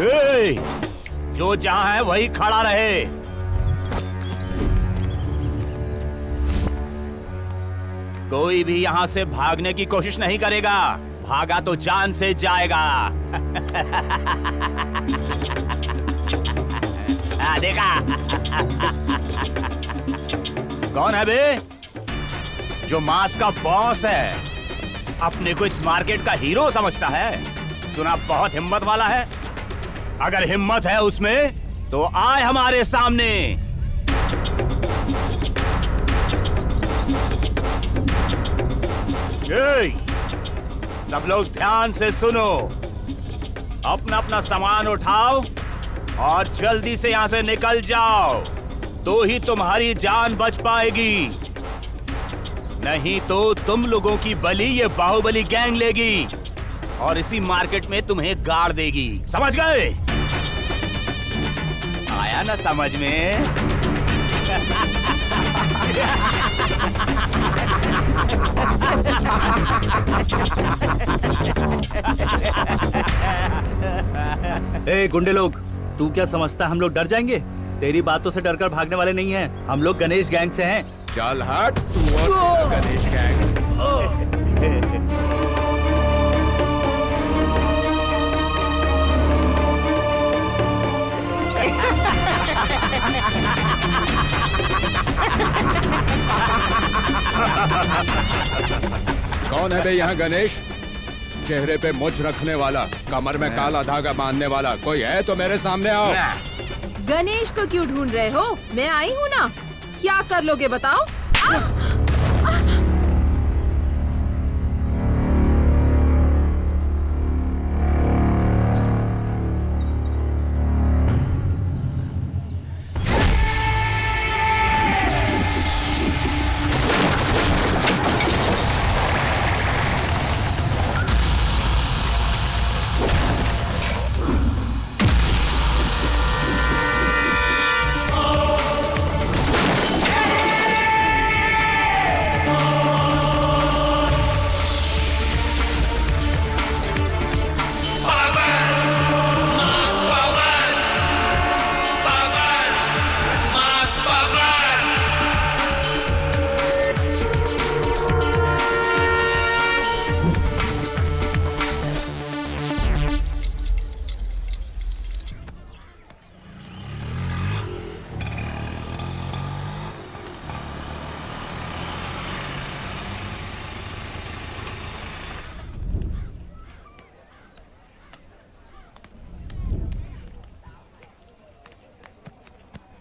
ए, जो जहां है वही खड़ा रहे। कोई भी यहां से भागने की कोशिश नहीं करेगा, भागा तो जान से जाएगा। देखा? कौन है बे? जो मास का बॉस है, अपने को इस मार्केट का हीरो समझता है। सुना बहुत हिम्मत वाला है। अगर हिम्मत है उसमें तो आए हमारे सामने। सब लोग ध्यान से सुनो, अपना अपना सामान उठाओ और जल्दी से यहां से निकल जाओ, तो ही तुम्हारी जान बच पाएगी। नहीं तो तुम लोगों की बलि ये बाहुबली गैंग लेगी और इसी मार्केट में तुम्हें गाड़ देगी। समझ गए? आया ना समझ में? ए गुंडे लोग, तू क्या समझता है हम लोग डर जाएंगे? तेरी बातों से डरकर भागने वाले नहीं हैं। हम लोग गणेश गैंग से हैं। चल हट तू और गणेश गैंग। कौन है बे यहाँ गणेश? चेहरे पे मुझ रखने वाला, कमर में काला धागा बांधने वाला कोई है तो मेरे सामने आओ। गणेश को क्यों ढूंढ रहे हो? मैं आई हूँ ना। क्या कर लोगे बताओ?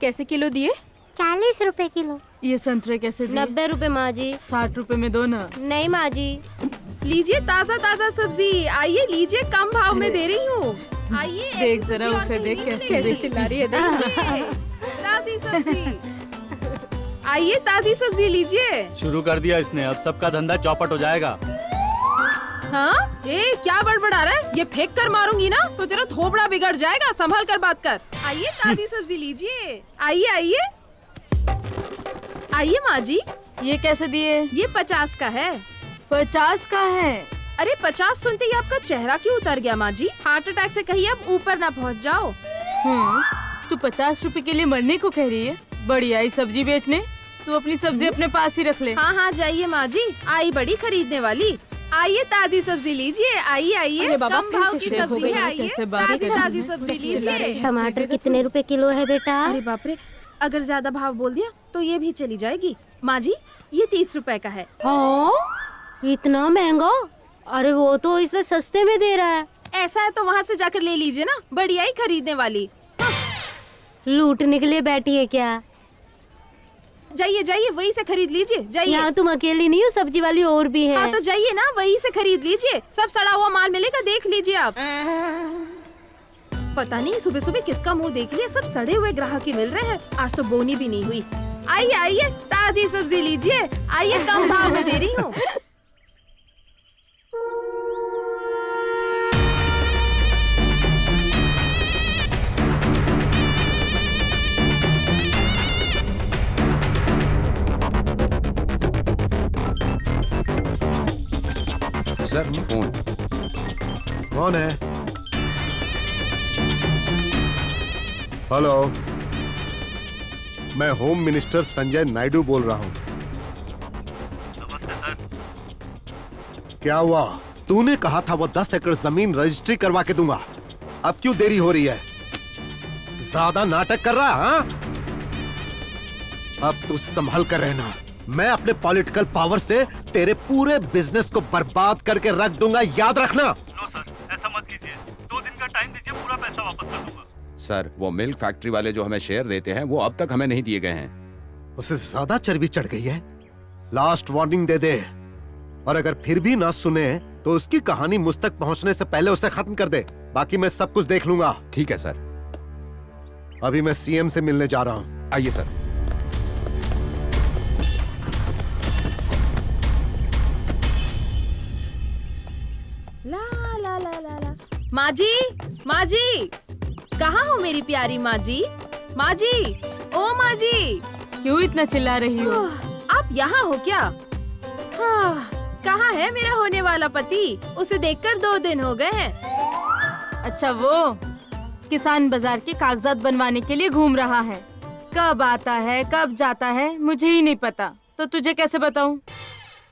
कैसे किलो दिए? 40 रुपए किलो। ये संतरे कैसे दिए? 90 रुपए माँ जी। 60 रुपए में दो ना। नहीं माँ जी। लीजिए ताजा ताजा सब्जी, आइए लीजिए, कम भाव में दे रही हूँ। आइए देख जरा उसे, देख कैसे चिल्ला रही है। देखिए ताजी सब्जी, आइए ताजी सब्जी लीजिए। शुरू कर दिया इसने, अब सबका धंधा चौपट हो जाएगा। हाँ? ए क्या बड़बड़ा रहा है? ये फेंक कर मारूंगी ना तो तेरा थोबड़ा बिगड़ जाएगा। संभल कर बात कर। आइए ताजी सब्जी लीजिए। आइए आइए आइए माँ जी। ये कैसे दिए? ये 50 का है। 50 का है? अरे 50 सुनते ही आपका चेहरा क्यों उतर गया माँ जी? हार्ट अटैक से कहीं अब ऊपर ना पहुँच जाओ। तू 50 रुपए के लिए मरने को कह रही है? बढ़िया आई सब्जी बेचने। तू अपनी सब्जी अपने पास ही रख ले। हाँ हाँ जाइए माँ जी, आई बड़ी खरीदने वाली। आइए ताजी सब्जी लीजिए। आइए आइए, कम भाव की सब्जी है। आइए ताजी ताजी सब्जी लीजिए। टमाटर कितने रुपए किलो है बेटा? अरे बाप रे, अगर ज्यादा भाव बोल दिया तो ये भी चली जाएगी। माँ जी ये 30 रुपए का है। हाँ इतना महंगा? अरे वो तो इसे सस्ते में दे रहा है। ऐसा है तो वहाँ से जाकर ले लीजिए ना, बढ़िया ही खरीदने वाली। लूटने के लिए बैठी है क्या? जाइए जाइए वहीं से खरीद लीजिए। जाइए। यहाँ तुम अकेली नहीं हो, सब्जी वाली और भी है। हाँ तो जाइए ना, वहीं से खरीद लीजिए। सब सड़ा हुआ माल मिलेगा, देख लीजिए आप। पता नहीं सुबह सुबह किसका मुंह देख लिया, सब सड़े हुए ग्राहक ही मिल रहे हैं। आज तो बोनी भी नहीं हुई। आइए आइए ताजी सब्जी लीजिए। आइए कम भाव में दे रही हूँ। Sir phone. कौन है? हेलो, मैं होम मिनिस्टर संजय नायडू बोल रहा हूँ। नमस्ते सर। क्या हुआ? तूने कहा था वो 10 एकड़ जमीन रजिस्ट्री करवा के दूंगा। अब क्यों देरी हो रही है? ज्यादा नाटक कर रहा? हाँ, अब तू संभल कर रहना। मैं अपने पॉलिटिकल पावर से तेरे पूरे बिजनेस को बर्बाद करके रख दूंगा, याद रखना। नो सर, ऐसा मत कीजिए। 2 दिन का टाइम दीजिए, पूरा पैसा वापस कर दूंगा। सर, वो मिल्क फैक्ट्री वाले जो हमें शेयर देते हैं वो अब तक हमें नहीं दिए गए हैं। उसे ज्यादा चर्बी चढ़ गई है। लास्ट वार्निंग दे दे, और अगर फिर भी ना सुने तो उसकी कहानी मुझ तक पहुंचने से पहले उसे खत्म कर दे। बाकी मैं सब कुछ देख लूंगा। ठीक है सर। अभी मैं सीएम से मिलने जा रहा हूँ। आइए सर। ला ला ला ला ला। माँ जी, माँ जी, कहाँ हो मेरी प्यारी माँ जी? माँ जी, ओ माँ जी, क्यों इतना चिल्ला रही हो? आप यहाँ हो क्या? हाँ, कहाँ है मेरा होने वाला पति? उसे देखकर 2 दिन हो गए हैं। अच्छा, वो किसान बाजार के कागजात बनवाने के लिए घूम रहा है। कब आता है कब जाता है मुझे ही नहीं पता, तो तुझे कैसे बताऊं?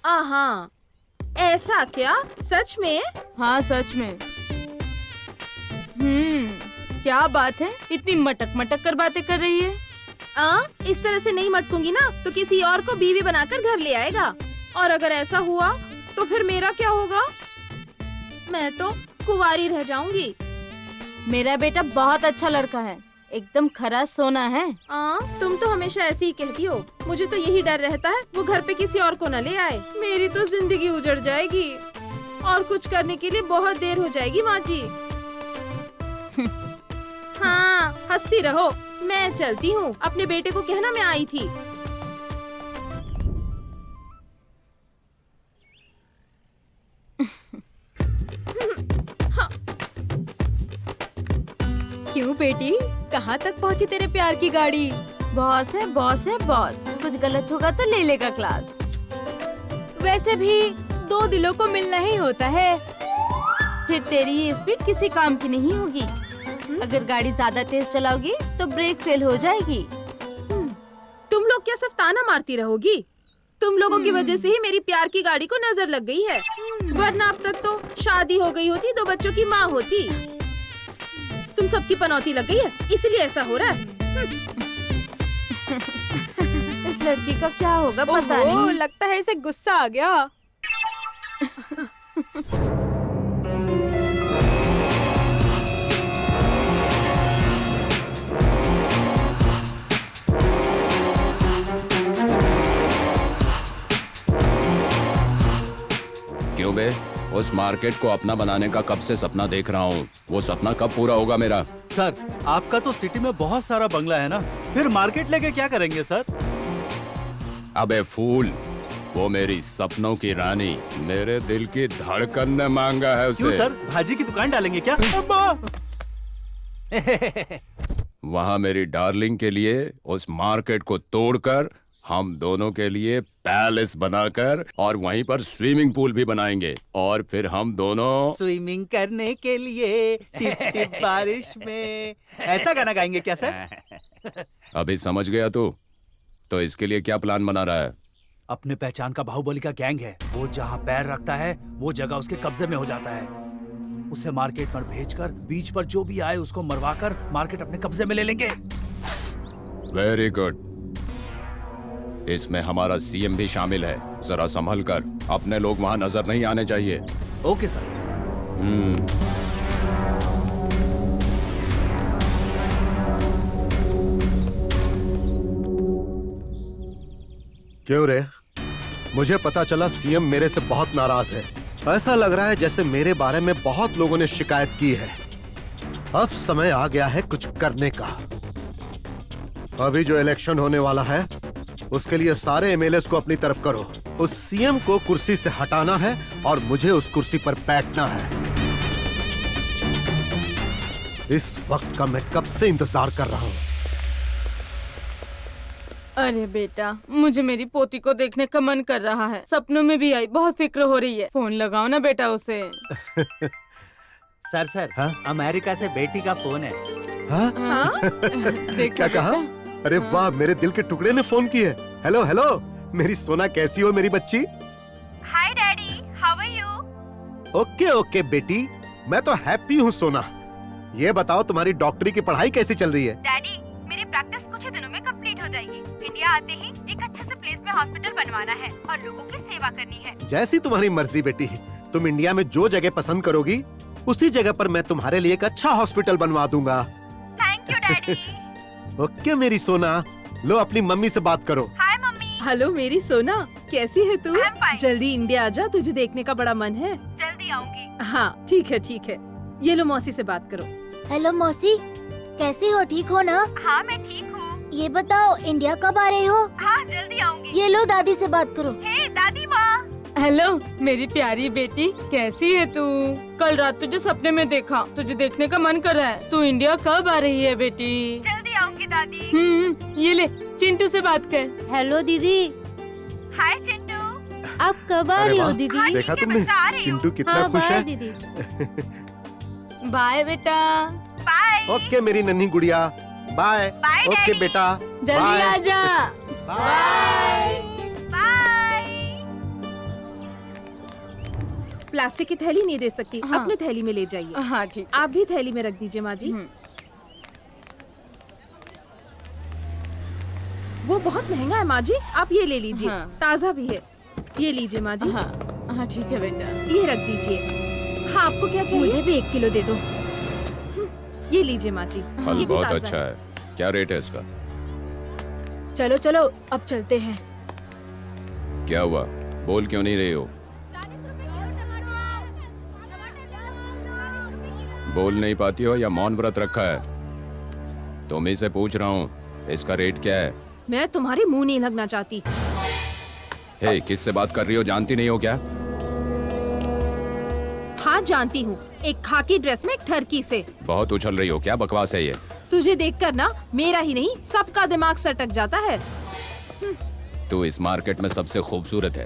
हाँ, ऐसा क्या? सच में? हाँ, सच में। क्या बात है, इतनी मटक मटक कर बातें कर रही है? इस तरह से नहीं मटकूंगी ना तो किसी और को बीवी बनाकर घर ले आएगा, और अगर ऐसा हुआ तो फिर मेरा क्या होगा? मैं तो कुंवारी रह जाऊंगी। मेरा बेटा बहुत अच्छा लड़का है, एकदम खरा सोना है। तुम तो हमेशा ऐसे ही कहती हो। मुझे तो यही डर रहता है वो घर पे किसी और को न ले आए। मेरी तो जिंदगी उजड़ जाएगी और कुछ करने के लिए बहुत देर हो जाएगी माँ जी। हाँ, हंसती रहो, मैं चलती हूँ। अपने बेटे को कहना मैं आई थी। क्यों बेटी, कहाँ तक पहुँची तेरे प्यार की गाड़ी? बॉस है बॉस है बॉस, कुछ गलत होगा तो ले लेगा क्लास। वैसे भी 2 दिलों को मिलना ही होता है। फिर तेरी ये स्पीड किसी काम की नहीं होगी। अगर गाड़ी ज्यादा तेज चलाओगी तो ब्रेक फेल हो जाएगी। तुम लोग क्या सिर्फ ताना मारती रहोगी? तुम लोगों की वजह से ही मेरी प्यार की गाड़ी को नजर लग गई है, वरना अब तक तो शादी हो गई होती, 2 बच्चों की माँ होती। तुम सबकी पनौती लग गई है, इसलिए ऐसा हो रहा है। इस लड़की का क्या होगा पता नहीं। लगता है इसे गुस्सा आ गया। क्यों बे? उस मार्केट को अपना बनाने का कब से सपना देख रहा हूँ। वो सपना कब पूरा होगा मेरा? सर, आपका तो सिटी में बहुत सारा बंगला है ना, फिर मार्केट लेके क्या करेंगे सर? अबे फूल, वो मेरी सपनों की रानी, मेरे दिल की धड़कन ने मांगा है उसे। क्यों सर, भाजी की दुकान डालेंगे क्या? वहाँ मेरी डार्लिंग के लिए उस मार्केट को तोड़कर हम दोनों के लिए पैलेस बनाकर और वहीं पर स्विमिंग पूल भी बनाएंगे, और फिर हम दोनों स्विमिंग करने के लिए टिप टिप बारिश में, ऐसा गाना गाएंगे क्या सर? अभी समझ गया तू? तो इसके लिए क्या प्लान बना रहा है? अपने पहचान का बाहुबली का गैंग है, वो जहाँ पैर रखता है वो जगह उसके कब्जे में हो जाता है। उसे मार्केट पर भेजकर बीच पर जो भी आए उसको मरवाकर मार्केट अपने कब्जे में ले लेंगे। Very good. इसमें हमारा सीएम भी शामिल है। जरा संभल कर, अपने लोग वहां नजर नहीं आने चाहिए। Okay sir. क्यों रे? मुझे पता चला सीएम मेरे से बहुत नाराज है। ऐसा लग रहा है जैसे मेरे बारे में बहुत लोगों ने शिकायत की है। अब समय आ गया है कुछ करने का। अभी जो इलेक्शन होने वाला है उसके लिए सारे एमएलएस को अपनी तरफ करो। उस सीएम को कुर्सी से हटाना है और मुझे उस कुर्सी पर बैठना है। इस वक्त का मैं कब से इंतजार कर रहा हूं। अरे बेटा, मुझे मेरी पोती को देखने का मन कर रहा है। सपनों में भी आई, बहुत फिक्र हो रही है। फोन लगाओ ना बेटा उसे। सर हाँ? अमेरिका से बेटी का फोन है। हाँ? हाँ? देखो क्या कहा? बेटा। अरे वाह, मेरे दिल के टुकड़े ने फोन की है। हेलो हेलो, मेरी सोना कैसी हो मेरी बच्ची? Hi daddy, how are you? Okay okay बेटी, मैं तो हैप्पी हूँ सोना। ये बताओ तुम्हारी डॉक्टरी की पढ़ाई कैसी चल रही है? डैडी, मेरी प्रैक्टिस कुछ ही दिनों में कंप्लीट हो जाएगी। इंडिया आते ही एक अच्छे से प्लेस में हॉस्पिटल बनवाना है और लोगों की सेवा करनी है। जैसी तुम्हारी मर्जी बेटी, तुम इंडिया में जो जगह पसंद करोगी उसी जगह पर मैं तुम्हारे लिए एक अच्छा हॉस्पिटल बनवा दूंगा। Thank you daddy. ओके मेरी सोना, लो अपनी मम्मी से बात करो। हाय मम्मी। हेलो मेरी सोना, कैसी है तू? I'm fine. जल्दी इंडिया आजा, तुझे देखने का बड़ा मन है। जल्दी आऊंगी। हाँ ठीक है ठीक है। ये लो मौसी से बात करो। हेलो मौसी, कैसी हो? ठीक हो ना? हाँ मैं ठीक हूँ। ये बताओ इंडिया कब आ रहे हो? हाँ जल्दी आऊंगी। ये लो दादी से बात करो। हे दादी माँ। हेलो मेरी प्यारी बेटी, कैसी है तू? कल रात तुझे सपने में देखा, तुझे देखने का मन कर रहा है। तू इंडिया कब आ रही है बेटी? जल्दी आऊंगी दादी। ये ले, चिंटू से बात कर। हेलो दीदी, हाय चिंटू। आप कब आ अरे रही हो वाह, दीदी? देखा ठीक है, तुमने मैं जा रही हूँ। चिंटू कितना हाँ खुश बाय है। दीदी। बाय बेटा। बाय। ओके मेरी नन्ही गुड़िया, बाय। Bye okay daddy. बेटा, जल्दी बाय। आजा। बाय। बाय। प्लास्टिक की थैली नहीं दे सकती, हाँ। अपने थैली में ले जाइए। हाँ ठीक। आप भी थैली में रख दीजिए माँ जी। वो बहुत महंगा है माँ जी, आप ये ले लीजिए। हाँ। ताज़ा भी है, ये लीजिए माँ जी। हाँ हाँ ठीक है बेटा। ये रख दीजिए। हाँ आपको क्या चाहिए? मुझे भी 1 किलो दे दो। ये लीजिए माँ जी। फल ये भी बहुत ताज़ा अच्छा है। क्या रेट है इसका? चलो चलो अब चलते हैं। क्या हुआ, बोल क्यों नहीं रही हो? बोल नहीं पाती हो या मौन व्रत रखा है? तुम ही से पूछ रहा हूँ, इसका रेट क्या है? मैं तुम्हारे मुंह नहीं लगना चाहती। हे, किससे बात कर रही हो, जानती नहीं हो क्या? हाँ जानती हूँ, एक खाकी ड्रेस में एक ठरकी से। बहुत उछल रही हो, क्या बकवास है ये? तुझे देखकर ना मेरा ही नहीं सबका दिमाग सटक जाता है। तू इस मार्केट में सबसे खूबसूरत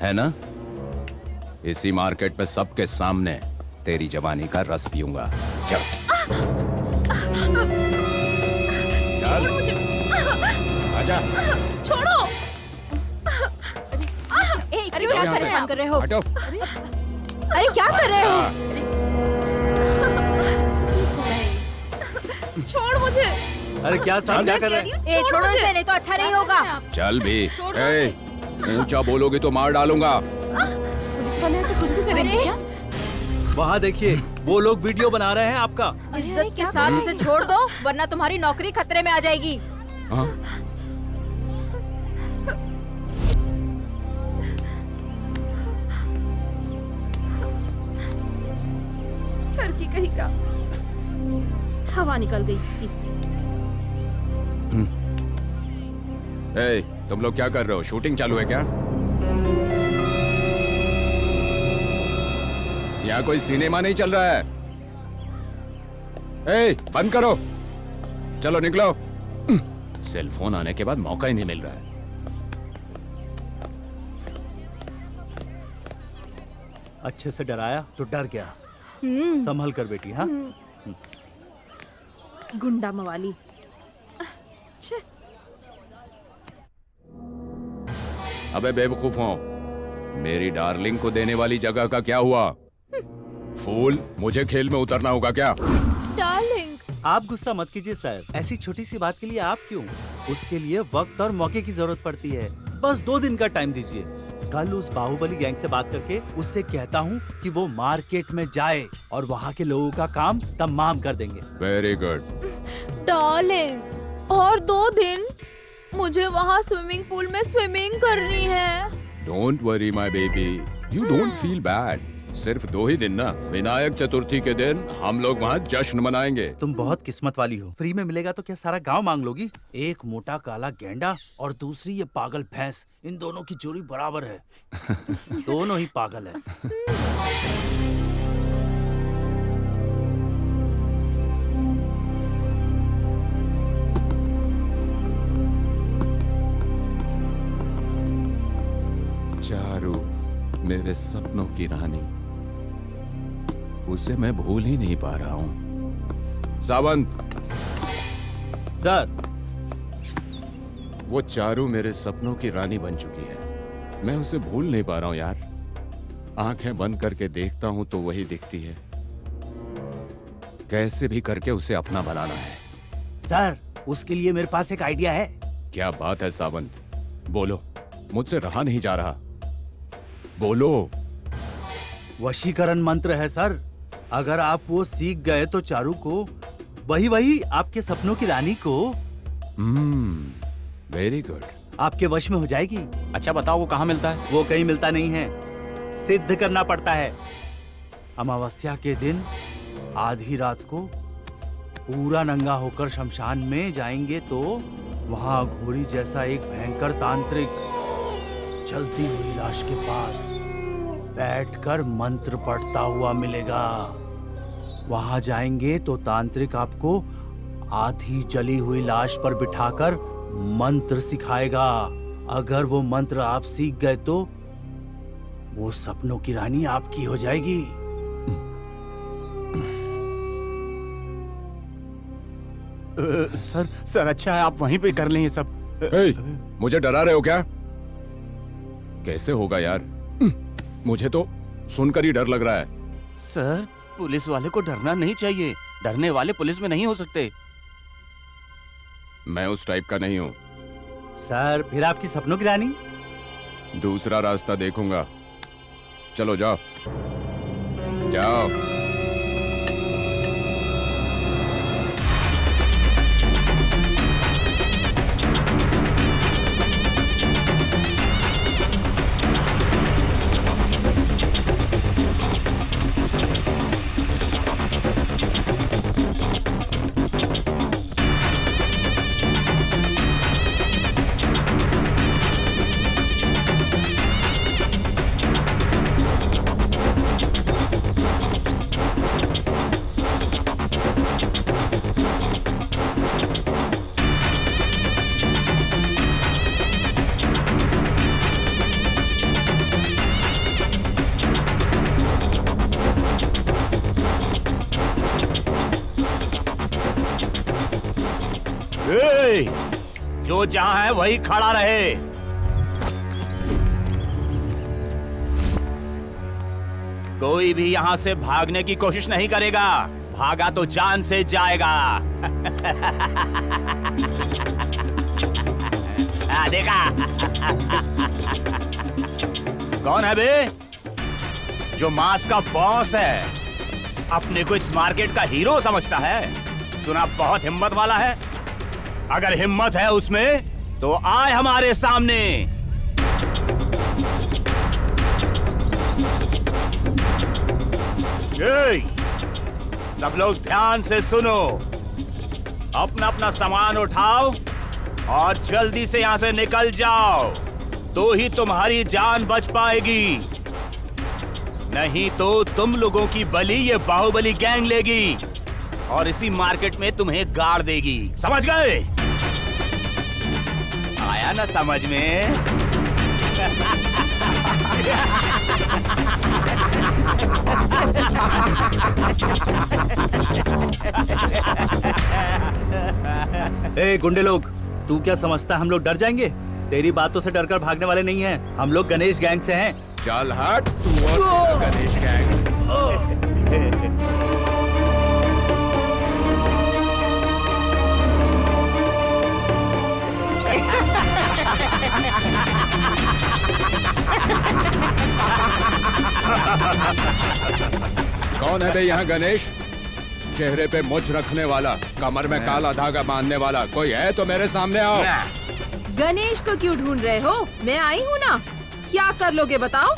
है ना? इसी मार्केट में सबके सामने तेरी जवानी का रस पीऊंगा। चल चल, आजा। छोड़ो। अरे क्या यहाँ से। परेशान कर रहे हो? हटो। अरे क्या कर रहे हो? छोड़ मुझे। अरे क्या साहब, क्या कर रहे हैं? ए छोड़ो इसे, नहीं तो अच्छा नहीं होगा। चल भी। ए, ऊंचा बोलोगी तो मार डालूंगा। अरे वहाँ देखिए, वो लोग वीडियो बना रहे हैं आपका। इज्जत के साथ इसे छोड़ दो, वरना तुम्हारी नौकरी खतरे में आ जाएगी। हाँ? ठरकी कहीं का। हवा निकल गई इसकी। ए, तुम लोग क्या कर रहे हो? शूटिंग चालू है क्या? यहाँ कोई सिनेमा नहीं चल रहा है। ए, बंद करो। चलो निकलो। सेल फोन आने के बाद मौका ही नहीं मिल रहा है। अच्छे से डराया तो डर गया। संभल कर बेटी। हाँ गुंडा मवाली। अबे बेवकूफों, मेरी डार्लिंग को देने वाली जगह का क्या हुआ? फूल, मुझे खेल में उतरना होगा क्या? डार्लिंग, आप गुस्सा मत कीजिए सर, ऐसी छोटी सी बात के लिए आप क्यों? उसके लिए वक्त और मौके की जरूरत पड़ती है। बस 2 दिन का टाइम दीजिए। कल उस बाहुबली गैंग से बात करके उससे कहता हूँ कि वो मार्केट में जाए और वहाँ के लोगों का काम तमाम कर देंगे। Very good. डार्लिंग, और 2 दिन मुझे वहाँ स्विमिंग पूल में स्विमिंग करनी है। Don't worry my baby, you don't feel bad. सिर्फ 2 ही दिन ना, विनायक चतुर्थी के दिन हम लोग वहाँ जश्न मनाएंगे। तुम बहुत किस्मत वाली हो। फ्री में मिलेगा तो क्या सारा गांव मांग लोगी? एक मोटा काला गेंडा और दूसरी ये पागल भैंस, इन दोनों की जोड़ी बराबर है। दोनों ही पागल है। चारू, मेरे सपनों की रानी, उसे मैं भूल ही नहीं पा रहा हूँ। सावंत, सर, वो चारू मेरे सपनों की रानी बन चुकी है। मैं उसे भूल नहीं पा रहा हूं यार। आंखें बंद करके देखता हूं तो वही दिखती है। कैसे भी करके उसे अपना बनाना है। सर, उसके लिए मेरे पास एक आइडिया है। क्या बात है सावंत, बोलो, मुझसे रहा नहीं जा रहा, बोलो। वशीकरण मंत्र है सर। अगर आप वो सीख गए तो चारू को, वही आपके सपनों की रानी को वेरी गुड, आपके वश में हो जाएगी। अच्छा बताओ वो कहाँ मिलता है? वो कहीं मिलता नहीं है, सिद्ध करना पड़ता है। अमावस्या के दिन आधी रात को पूरा नंगा होकर शमशान में जाएंगे तो वहां घोड़ी जैसा एक भयंकर तांत्रिक जलती हुई लाश के पास बैठकर मंत्र पढ़ता हुआ मिलेगा। वहां जाएंगे तो तांत्रिक आपको आधी जली हुई लाश पर बिठाकर मंत्र सिखाएगा। अगर वो मंत्र आप सीख गए तो वो सपनों की रानी आपकी हो जाएगी। सर अच्छा है आप वहीं पे कर लें ये सब। मुझे डरा रहे हो क्या? कैसे होगा यार, मुझे तो सुनकर ही डर लग रहा है। सर पुलिस वाले को डरना नहीं चाहिए, डरने वाले पुलिस में नहीं हो सकते। मैं उस टाइप का नहीं हूँ। सर फिर आपकी सपनों की रानी? दूसरा रास्ता देखूंगा। चलो जाओ जाओ। जो जहां है वही खड़ा रहे। कोई भी यहां से भागने की कोशिश नहीं करेगा, भागा तो जान से जाएगा। देखा? कौन है बे? जो मास का बॉस है, अपने को इस मार्केट का हीरो समझता है। सुना बहुत हिम्मत वाला है। अगर हिम्मत है उसमें तो आए हमारे सामने। सब लोग ध्यान से सुनो। अपना अपना सामान उठाओ और जल्दी से यहां से निकल जाओ, तो ही तुम्हारी जान बच पाएगी। नहीं तो तुम लोगों की बलि ये बाहुबली गैंग लेगी और इसी मार्केट में तुम्हें गाड़ देगी। समझ गए? आया ना समझ में? ए गुंडे लोग, तू क्या समझता है हम लोग डर जाएंगे? तेरी बातों से डरकर भागने वाले नहीं हैं। हम लोग गणेश गैंग से हैं। चल हट तू और तेरा गणेश गैंग। कौन है बे यहाँ गणेश? चेहरे पे मुछ रखने वाला, कमर में काला धागा बांधने वाला कोई है तो मेरे सामने आओ। गणेश को क्यों ढूंढ रहे हो? मैं आई हूँ ना। क्या कर लोगे बताओ?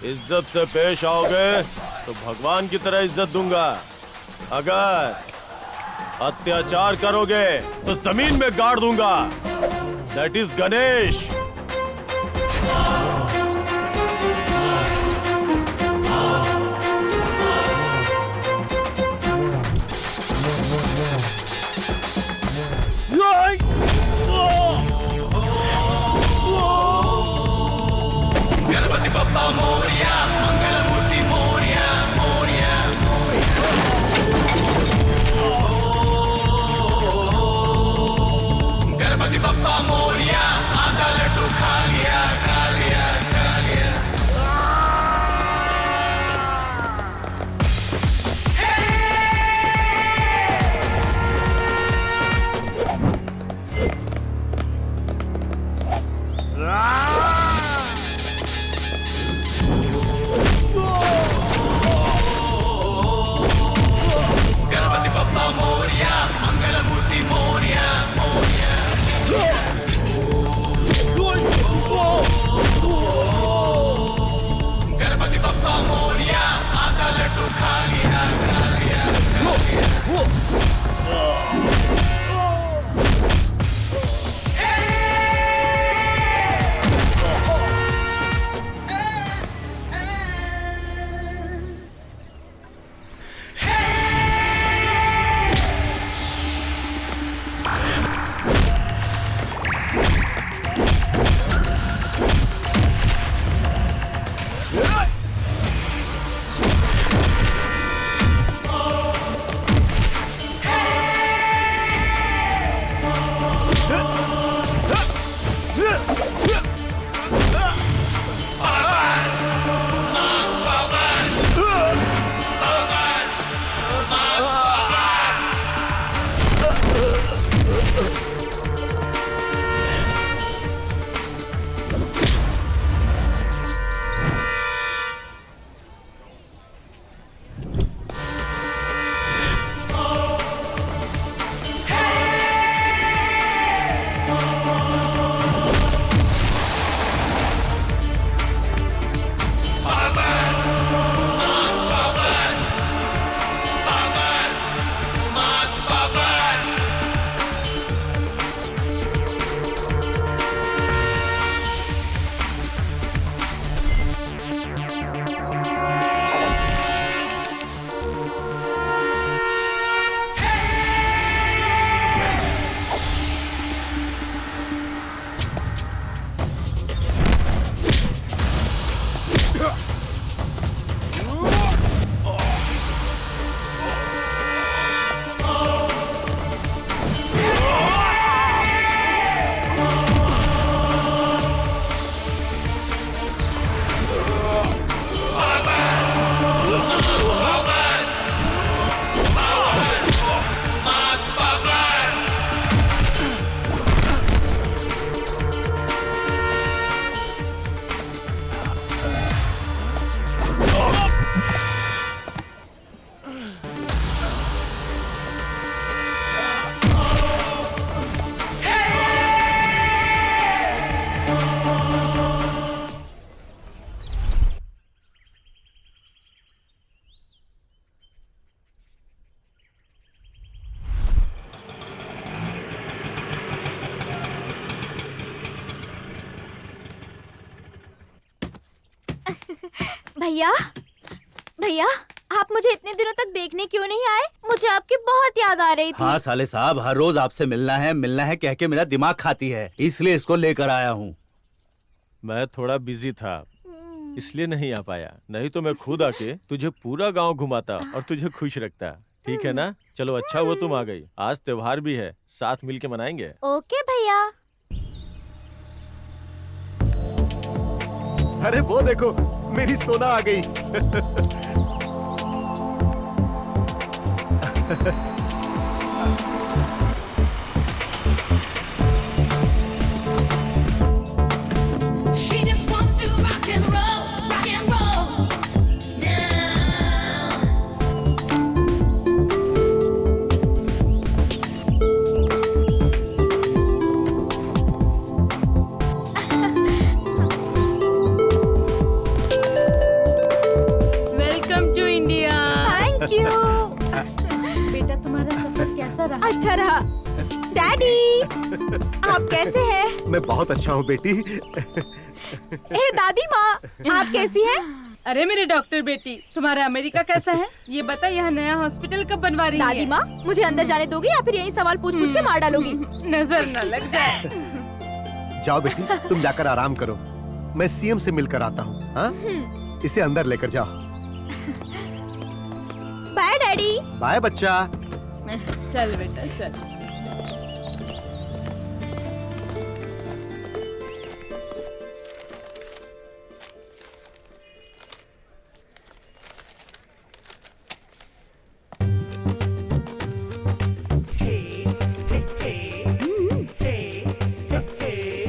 इज्जत से पेश आओगे तो भगवान की तरह इज्जत दूंगा। अगर अत्याचार करोगे तो जमीन में गाड़ दूंगा। That is Ganesh. गणपति बप्पा मोरया, मंगल मूर्ति मोरया, मोरया, मोरया। गणपति बप्पा मोरया, आधा लड्डू खा लिया, खा लिया, खा लिया। गणपति बप्पा मोरया, मंगल मूर्ति मोरया, मोरया। गणपति बप्पा मोरया, आधा लड्डू खा लिया, खा लिया, खा लिया। भैया, भैया, आप मुझे इतने दिनों तक देखने क्यों नहीं आए? मुझे आपकी बहुत याद आ रही थी। हाँ साले साहब, हर रोज आपसे मिलना है कह के मेरा दिमाग खाती है, इसलिए इसको लेकर आया हूँ। मैं थोड़ा बिजी था इसलिए नहीं आ पाया, नहीं तो मैं खुद आके तुझे पूरा गांव घुमाता और तुझे खुश रखता। ठीक है ना? चलो अच्छा हुआ तुम आ गई। आज त्योहार भी है, साथ मिलके मनाएंगे। ओके भैया। अरे वो देखो, मेरी सोना आ गई। She just wants to rock and roll, rock and roll. Thank you. बेटा तुम्हारा सफर कैसा रहा? अच्छा रहा। डैडी, आप कैसे हैं? मैं बहुत अच्छा हूँ बेटी। ए दादी माँ, आप कैसी हैं? अरे मेरे डॉक्टर बेटी, तुम्हारा अमेरिका कैसा है? ये बता, यहाँ नया हॉस्पिटल कब बनवा रही है? दादी माँ, मुझे अंदर जाने दोगी या फिर यही सवाल पूछ पूछ के मार डालोगी? नजर न लग जाए। जाओ बेटी, तुम जाकर आराम करो। मैं सीएम से मिलकर आता हूँ। हाँ, इसे अंदर लेकर जाओ। Bye daddy. बाय बच्चा। चल बेटा चल।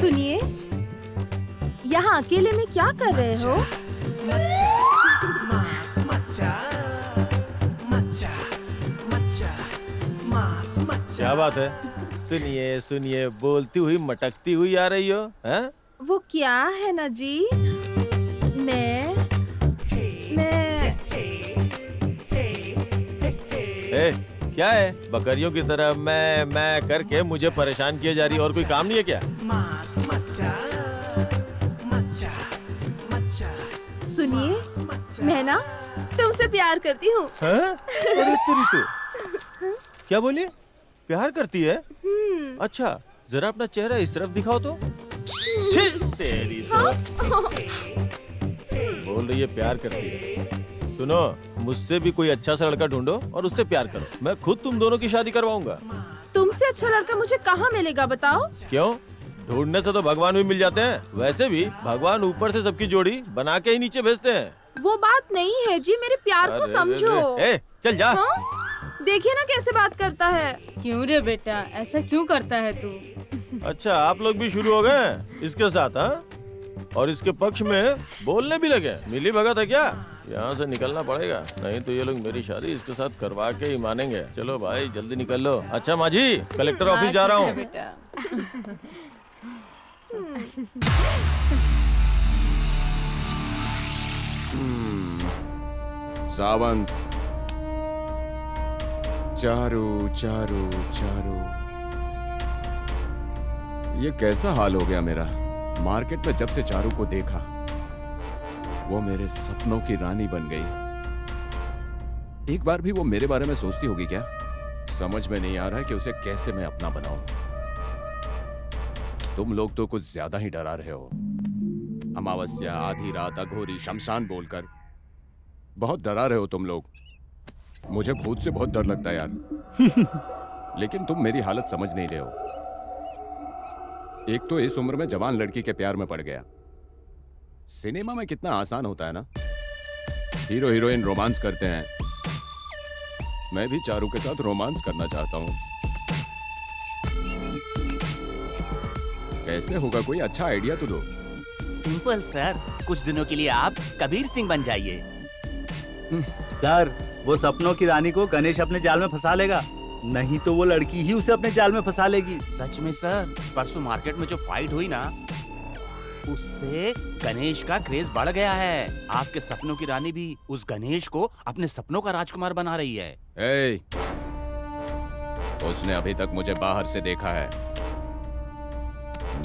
सुनिए, यहाँ अकेले में क्या कर रहे हो? क्या बात है? सुनिए सुनिए, बोलती हुई मटकती हुई आ रही हो, हैं? वो क्या है ना जी, मैं ए, क्या है? बकरियों की तरह मैं करके मुझे परेशान किए जा रही, और कोई काम नहीं है क्या? सुनिए, मैं ना तुमसे प्यार करती हूँ। अरे तेरी तो क्या बोली? प्यार करती है? अच्छा, जरा अपना चेहरा इस तरफ दिखाओ तो। तेरी तो बोल रही है प्यार करती है। सुनो, मुझसे भी कोई अच्छा सा लड़का ढूंढो और उससे प्यार करो। मैं खुद तुम दोनों की शादी करवाऊंगा। तुमसे अच्छा लड़का मुझे कहाँ मिलेगा बताओ? क्यों? ढूंढने से तो भगवान भी मिल जाते हैं। वैसे भी भगवान ऊपर से सबकी जोड़ी बना के ही नीचे भेजते हैं। वो बात नहीं है जी, मेरे प्यार को समझो। ए, चल जा। हाँ? देखिए ना कैसे बात करता है। क्यों रे बेटा, ऐसा क्यों करता है तू? अच्छा, आप लोग भी शुरू हो गए इसके साथ? हाँ, और इसके पक्ष में बोलने भी लगे। मिली भगत है क्या? यहाँ से निकलना पड़ेगा, नहीं तो ये लोग मेरी शादी इसके साथ करवा के ही मानेंगे। चलो भाई, जल्दी निकल लो। अच्छा माँ जी, कलेक्टर ऑफिस जा रहा हूँ। बेटा सावंत, चारू चारू चारू, ये कैसा हाल हो गया मेरा। मार्केट में जब से चारू को देखा, वो मेरे सपनों की रानी बन गई। एक बार भी वो मेरे बारे में सोचती होगी क्या? समझ में नहीं आ रहा है कि उसे कैसे मैं अपना बनाऊं। तुम लोग तो कुछ ज्यादा ही डरा रहे हो। अमावस्या, आधी रात, अघोरी, शमशान बोलकर बहुत डरा रहे हो तुम लोग। मुझे भूत से बहुत डर लगता है यार। लेकिन तुम मेरी हालत समझ नहीं रहे हो। एक तो इस उम्र में जवान लड़की के प्यार में पड़ गया। सिनेमा में कितना आसान होता है ना, हीरो हीरोइन रोमांस करते हैं। मैं भी चारू के साथ रोमांस करना चाहता हूँ। कैसे होगा? कोई अच्छा आइडिया तो दो। सिंपल सर, कुछ दिनों के लिए आप कबीर सिंह बन जाइए। सर, वो सपनों की रानी को गणेश अपने जाल में फंसा लेगा, नहीं तो वो लड़की ही उसे अपने जाल में फंसा लेगी। सच में सर, परसों मार्केट में जो फाइट हुई ना, उससे गणेश का क्रेज बढ़ गया है। आपके सपनों की रानी भी उस गणेश को अपने सपनों का राजकुमार बना रही है। ए, उसने अभी तक मुझे बाहर से देखा है,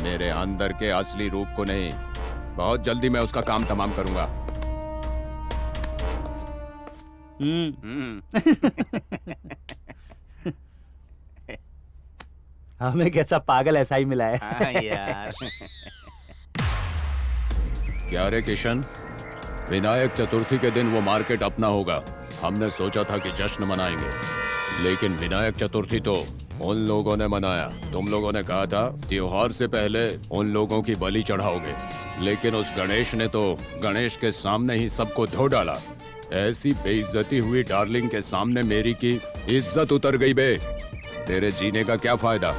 मेरे अंदर के असली रूप को नहीं। बहुत जल्दी मैं उसका काम तमाम करूंगा। हमें कैसा पागल ऐसा ही मिला है। हाँ यार। क्या रे किशन, विनायक चतुर्थी के दिन वो मार्केट अपना होगा। हमने सोचा था कि जश्न मनाएंगे, लेकिन विनायक चतुर्थी तो उन लोगों ने मनाया। तुम लोगों ने कहा था त्योहार से पहले उन लोगों की बलि चढ़ाओगे, लेकिन उस गणेश ने तो गणेश के सामने ही सबको धो डाला। ऐसी बेइज्जती हुई डार्लिंग के सामने मेरी की इज्जत उतर गई बे। तेरे जीने का क्या फायदा?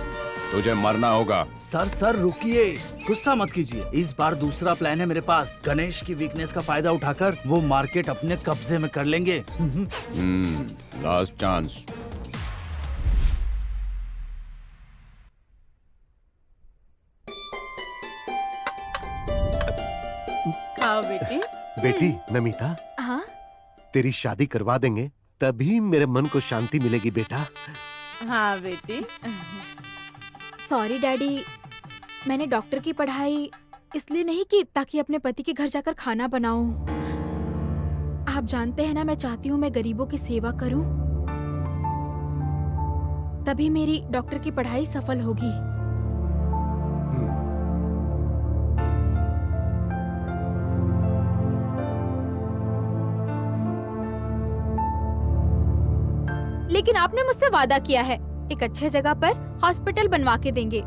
तुझे मरना होगा। सर रुकिए, गुस्सा मत कीजिए। इस बार दूसरा प्लान है मेरे पास। गणेश की वीकनेस का फायदा उठाकर वो मार्केट अपने कब्जे में कर लेंगे। Last chance. खाओ बेटी। बेटी नमिता, हाँ? तेरी शादी करवा देंगे तभी मेरे मन को शांति मिलेगी बेटा। हाँ बेटी। सॉरी डैडी, मैंने डॉक्टर की पढ़ाई इसलिए नहीं की ताकि अपने पति के घर जाकर खाना बनाऊं। आप जानते हैं ना, मैं चाहती हूँ मैं गरीबों की सेवा करूं, तभी मेरी डॉक्टर की पढ़ाई सफल होगी। लेकिन आपने मुझसे वादा किया है एक अच्छे जगह पर हॉस्पिटल बनवा के देंगे।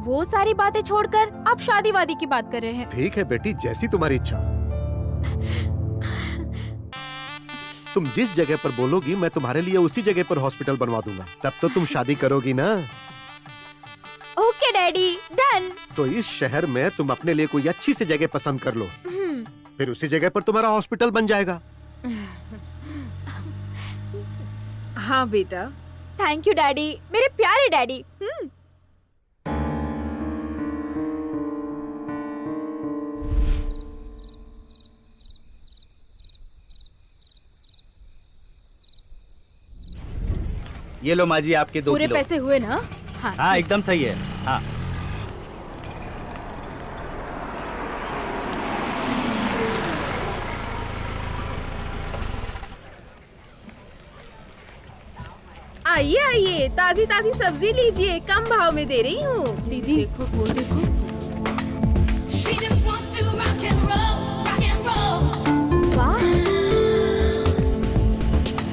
वो सारी बातें छोड़कर आप शादी वादी की बात कर रहे हैं। ठीक है बेटी, जैसी तुम्हारी इच्छा। तुम जिस जगह पर बोलोगी मैं तुम्हारे लिए उसी जगह पर हॉस्पिटल बनवा दूंगा। तब तो तुम शादी करोगी ना? Okay daddy, done. तो इस शहर में तुम अपने लिए कोई अच्छी सी जगह पसंद कर लो, फिर उसी जगह पर तुम्हारा हॉस्पिटल बन जाएगा। हाँ बेटा। थैंक यू डैडी, मेरे प्यारे डैडी। ये लो माँ जी आपके 2 पूरे किलो। पैसे हुए ना? हाँ, हाँ एकदम सही है। हाँ आइए आइए, ताजी ताजी सब्जी लीजिए, कम भाव में दे रही हूँ। दीदी देखो, वो देखो। वाह,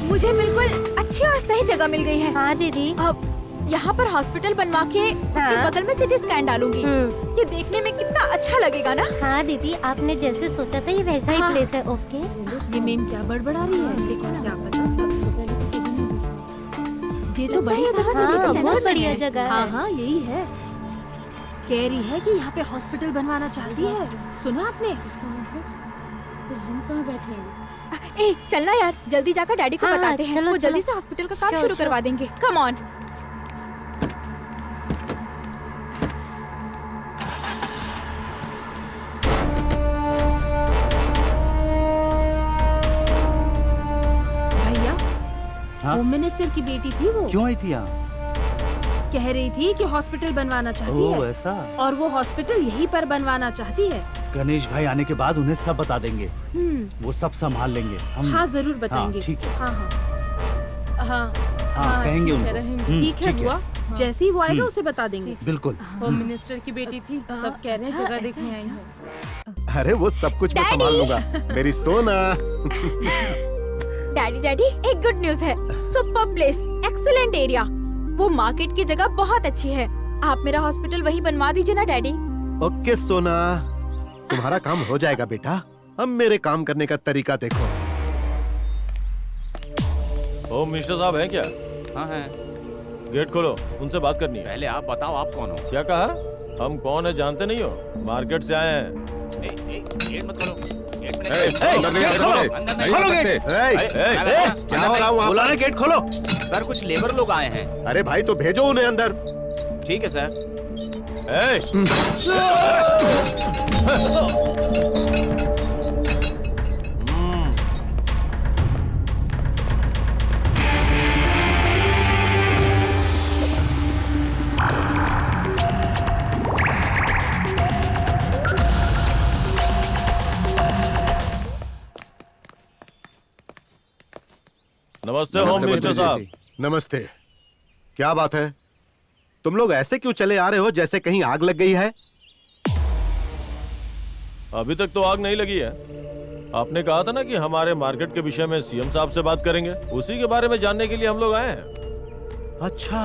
मुझे बिल्कुल अच्छी और सही जगह मिल गई है। हाँ दीदी। अब यहाँ पर हॉस्पिटल बनवा के उसके बगल में सिटी स्कैन डालूंगी। ये देखने में कितना अच्छा लगेगा ना? हाँ दीदी, आपने जैसे सोचा था ये वैसा ही प्लेस है। ओके। ये मेम क्या बड़बड़ा रही है? देखो ना, क्या पता। ये तो बढ़िया जगह से हाँ, सेंटर बहुत में बढ़िया है। जगह है। हाँ हाँ यही है। कह रही है कि यहाँ पे हॉस्पिटल बनवाना चाहती है। सुना आपने? इसका मतलब फिर हम कहाँ बैठेंगे? ए, चलना यार, जल्दी जाकर डैडी को हाँ, बताते हैं। चलो, वो जल्दी चलो। से हॉस्पिटल का काम श्योर, शुरू श्योर। करवा देंगे। Come on. भैया, हाँ? होम मिनिस्टर की बेटी थी वो। क्यों आई थी यहाँ? कह रही थी कि हॉस्पिटल बनवाना चाहती ओह है ऐसा। और वो हॉस्पिटल यहीं पर बनवाना चाहती है। गणेश भाई आने के बाद उन्हें सब बता देंगे, वो सब संभाल लेंगे हम। हाँ जरूर बताएंगे। हाँ, ठीक है। हाँ हाँ हाँ हाँ, कहेंगे ठीक है, उनको। ठीक है बुआ, जैसे ही वो आएगा उसे बता देंगे। बिल्कुल। होम मिनिस्टर की बेटी थी, सब कह रहे हैं अच्छा, जगह ऐसा देखने है आई है। अरे वो सब कुछ मैं डैडी! संभाल लूंगा, मेरी सोना। डैडी डैडी, एक गुड न्यूज है। Super place, excellent area. वो मार्केट की जगह बहुत अच्छी है। आप मेरा हॉस्पिटल वहीं बनवा दीजिए ना डैडी। ओके सोना, तुम्हारा काम हो जाएगा बेटा। अब मेरे काम करने का तरीका देखो। होम मिनिस्टर साहब हैं क्या? हाँ है। गेट खोलो, उनसे बात करनी है। पहले आप बताओ आप कौन हो? क्या कहा? हम कौन है जानते नहीं हो? मार्केट से आए हैं। गेट मत खोलो। अंदर नहीं आ सकते, नहीं आ सकते। क्या हो रहा वहाँ? बुलाने, गेट खोलो। सर कुछ लेबर लोग आए हैं। अरे भाई तो भेजो उन्हें अंदर। ठीक है सर। नमस्ते होम मिनिस्टर साहब। नमस्ते। क्या बात है? तुम लोग ऐसे क्यों चले आ रहे हो जैसे कहीं आग लग गई है? अभी तक तो आग नहीं लगी है। आपने कहा था ना कि हमारे मार्केट के विषय में सीएम साहब से बात करेंगे, उसी के बारे में जानने के लिए हम लोग आए हैं। अच्छा,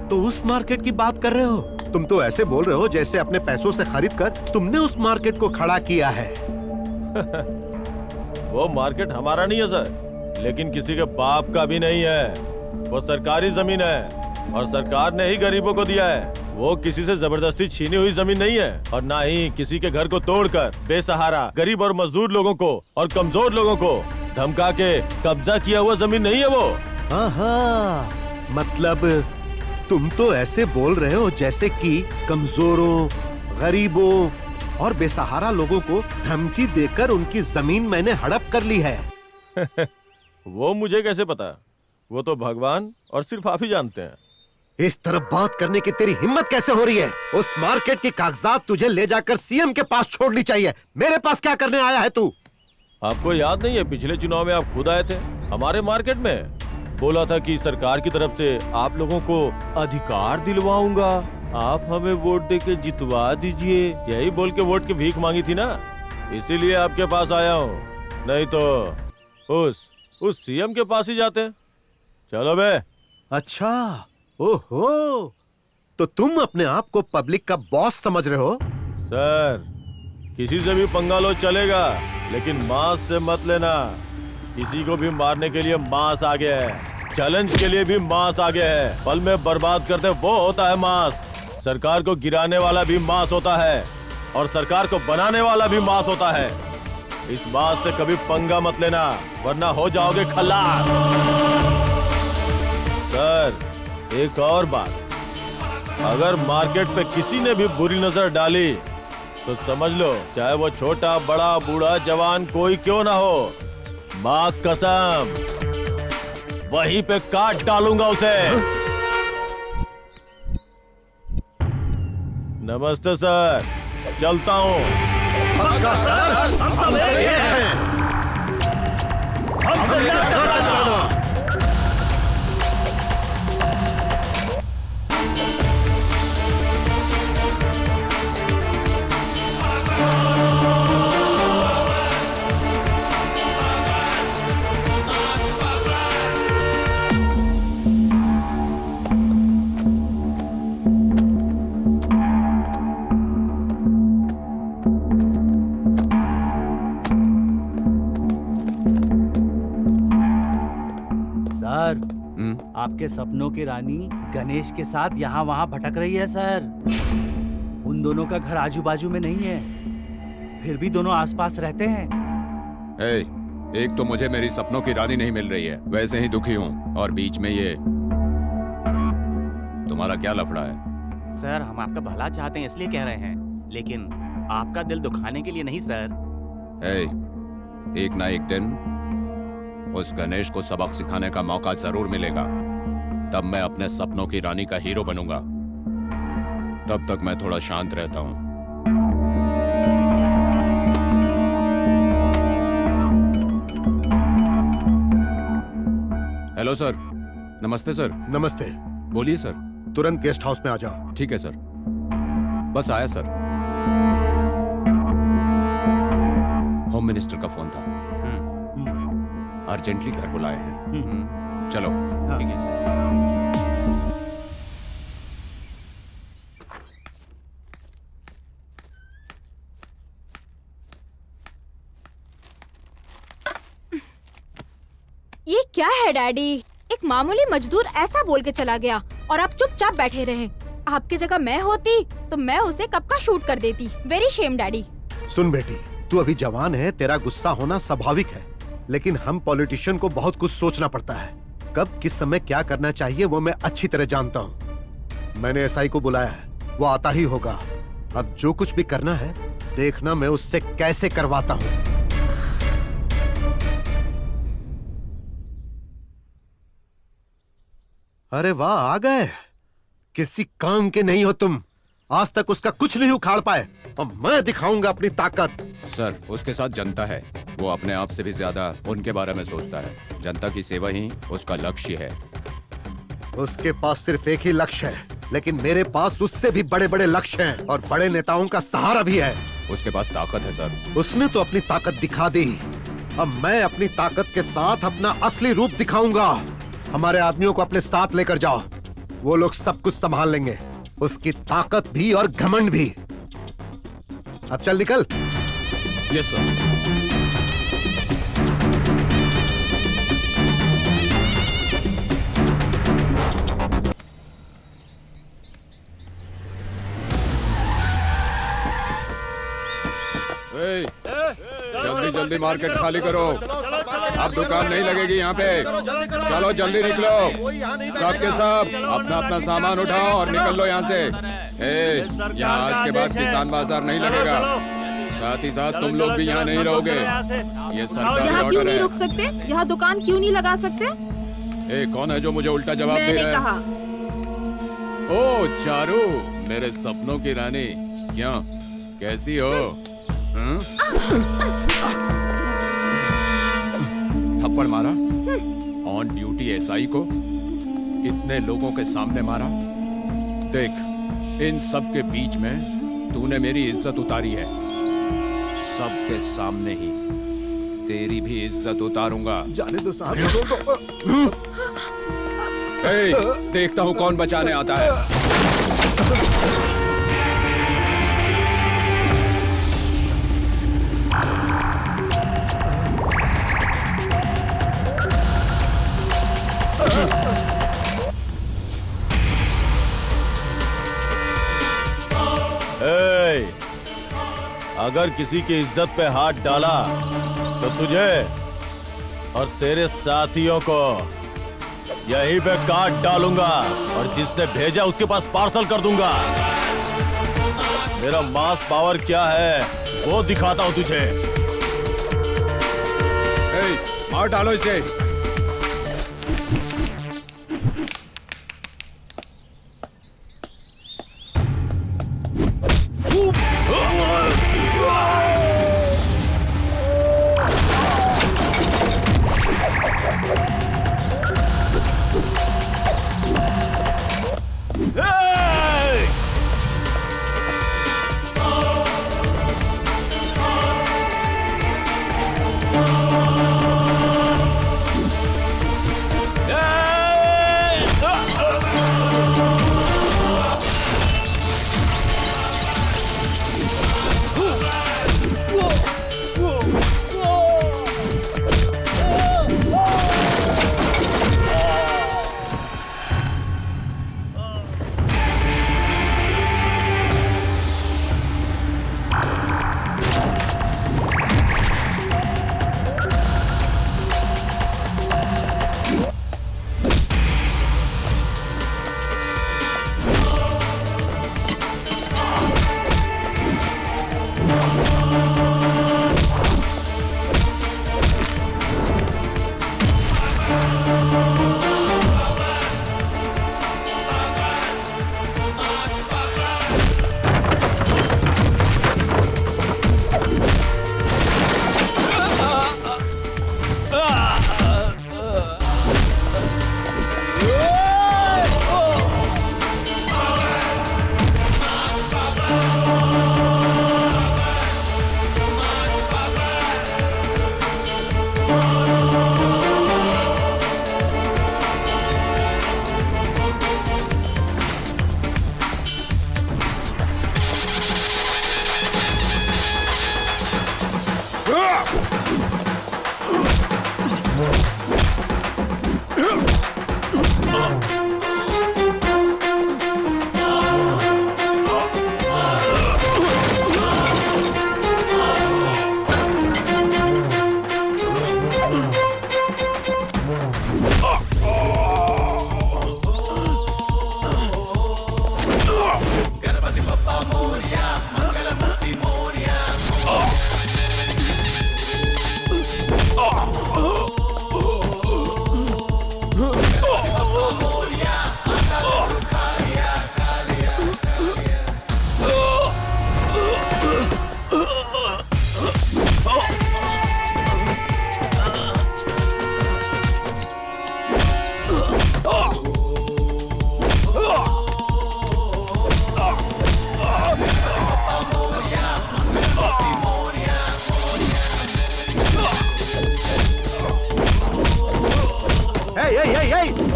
तो उस मार्केट की बात कर रहे हो? तुम तो ऐसे बोल रहे हो जैसे अपने पैसों से खरीद कर तुमने उस मार्केट को खड़ा किया है। वो मार्केट हमारा नहीं है सर, लेकिन किसी के बाप का भी नहीं है। वो सरकारी जमीन है और सरकार ने ही गरीबों को दिया है। वो किसी से जबरदस्ती छीनी हुई जमीन नहीं है और ना ही किसी के घर को तोड़कर बेसहारा गरीब और मजदूर लोगों को और कमजोर लोगों को धमका के कब्जा किया हुआ जमीन नहीं है वो। हाँ, मतलब तुम तो ऐसे बोल रहे हो जैसे कि कमजोरों, गरीबों और बेसहारा लोगों को धमकी देकर उनकी जमीन मैंने हड़प कर ली है। वो मुझे कैसे पता? वो तो भगवान और सिर्फ आप ही जानते हैं। इस तरह बात करने की तेरी हिम्मत कैसे हो रही है? उस मार्केट के कागजात तुझे ले जाकर सीएम के पास छोड़नी चाहिए। मेरे पास क्या करने आया है तू? आपको याद नहीं है पिछले चुनाव में आप खुद आए थे हमारे मार्केट में, बोला था कि सरकार की तरफ से आप लोगों को अधिकार दिलवाऊंगा, आप हमें वोट देके जितवा दीजिए, यही बोल के वोट की भीख मांगी थी ना, इसीलिए आपके पास आया हूँ। नहीं तो उस सीएम के पास ही जाते। चलो बे। अच्छा, ओहो, तो तुम अपने आप को पब्लिक का बॉस समझ रहे हो? सर, किसी से भी पंगा लो चलेगा, लेकिन मांस से मत लेना। किसी को भी मारने के लिए मांस आ गया है, चैलेंज के लिए भी मांस आ गया है। पल में बर्बाद करते वो होता है मांस। सरकार को गिराने वाला भी मांस होता है और सरकार को बनाने वाला भी मांस होता है। इस मांस से कभी पंगा मत लेना, वरना हो जाओगे खल्लास। सर, एक और बात, अगर मार्केट पे किसी ने भी बुरी नजर डाली तो समझ लो, चाहे वो छोटा बड़ा बूढ़ा जवान कोई क्यों ना हो, मां कसम वहीं पे काट डालूंगा उसे। नमस्ते सर, चलता हूँ। आपके सपनों की रानी गणेश के साथ यहाँ वहाँ भटक रही है सर। उन दोनों का घर आजू बाजू में नहीं है, फिर भी दोनों आसपास रहते हैं। एक तो मुझे मेरी सपनों की रानी नहीं मिल रही है, वैसे ही दुखी हूँ, और बीच में ये तुम्हारा क्या लफड़ा है? सर, हम आपका भला चाहते हैं इसलिए कह रहे हैं, लेकिन आपका दिल दुखाने के लिए नहीं सर। एक ना एक दिन उस गणेश को सबक सिखाने का मौका जरूर मिलेगा, तब मैं अपने सपनों की रानी का हीरो बनूंगा। तब तक मैं थोड़ा शांत रहता हूं। Hello sir. नमस्ते सर। नमस्ते। बोलिए सर। तुरंत गेस्ट हाउस में आ जाओ। ठीक है सर, बस आया सर। होम मिनिस्टर का फोन था, अर्जेंटली घर बुलाए हैं। चलो। ठीक है। ये क्या है डैडी? एक मामूली मजदूर ऐसा बोल के चला गया और आप चुपचाप बैठे रहे। आपकी जगह मैं होती तो मैं उसे कब का शूट कर देती। Very Shem daddy. सुन बेटी, तू अभी जवान है, तेरा गुस्सा होना स्वाभाविक है, लेकिन हम पॉलिटिशियन को बहुत कुछ सोचना पड़ता है। कब किस समय क्या करना चाहिए वो मैं अच्छी तरह जानता हूँ। मैंने एसआई को बुलाया है, वो आता ही होगा। अब जो कुछ भी करना है देखना मैं उससे कैसे करवाता हूँ। अरे वाह, आ गए। किसी काम के नहीं हो तुम। आज तक उसका कुछ नहीं उखाड़ पाए और मैं दिखाऊंगा अपनी ताकत। सर, उसके साथ जनता है, वो अपने आप से भी ज्यादा उनके बारे में सोचता है। जनता की सेवा ही उसका लक्ष्य है। उसके पास सिर्फ एक ही लक्ष्य है, लेकिन मेरे पास उससे भी बड़े बड़े लक्ष्य हैं और बड़े नेताओं का सहारा भी है। उसके पास ताकत है सर। उसने तो अपनी ताकत दिखा दी, अब मैं अपनी ताकत के साथ अपना असली रूप दिखाऊंगा। हमारे आदमियों को अपने साथ लेकर जाओ, वो लोग सब कुछ संभाल लेंगे, उसकी ताकत भी और घमंड भी। अब चल निकल। Yes sir. जल्दी जल्दी मार्केट खाली करो, अब दुकान नहीं लगेगी यहाँ पे। चलो जल्दी निकलो, सबके सब अपना अपना सामान उठाओ और निकल लो यहाँ से। यहाँ आज के बाद किसान बाजार नहीं लगेगा। साथ ही साथ तुम लोग भी यहाँ नहीं रहोगे। ये सरकारी यहाँ क्यों ऑर्डर नहीं है। रुक सकते? यहाँ दुकान क्यों नहीं लगा सकते? ए, कौन है जो मुझे उल्टा जवाब दे मैंने रहा कहा। है? ओ चारू, मेरे सपनों की रानी, क्या कैसी हो? थप्पड़ मारा ऑन ड्यूटी एसआई को, इतने लोगों के सामने मारा। देख, इन सब के बीच में तूने मेरी इज्जत उतारी है। सबके सामने ही तेरी भी इज्जत उतारूंगा। जाने दो साहब। ए, देखता हूँ कौन बचाने आता है। अगर किसी की इज्जत पे हाथ डाला तो तुझे और तेरे साथियों को यहीं पे काट डालूंगा और जिसने भेजा उसके पास पार्सल कर दूंगा। मेरा मास पावर क्या है वो दिखाता हूं तुझे। मार डालो इसे।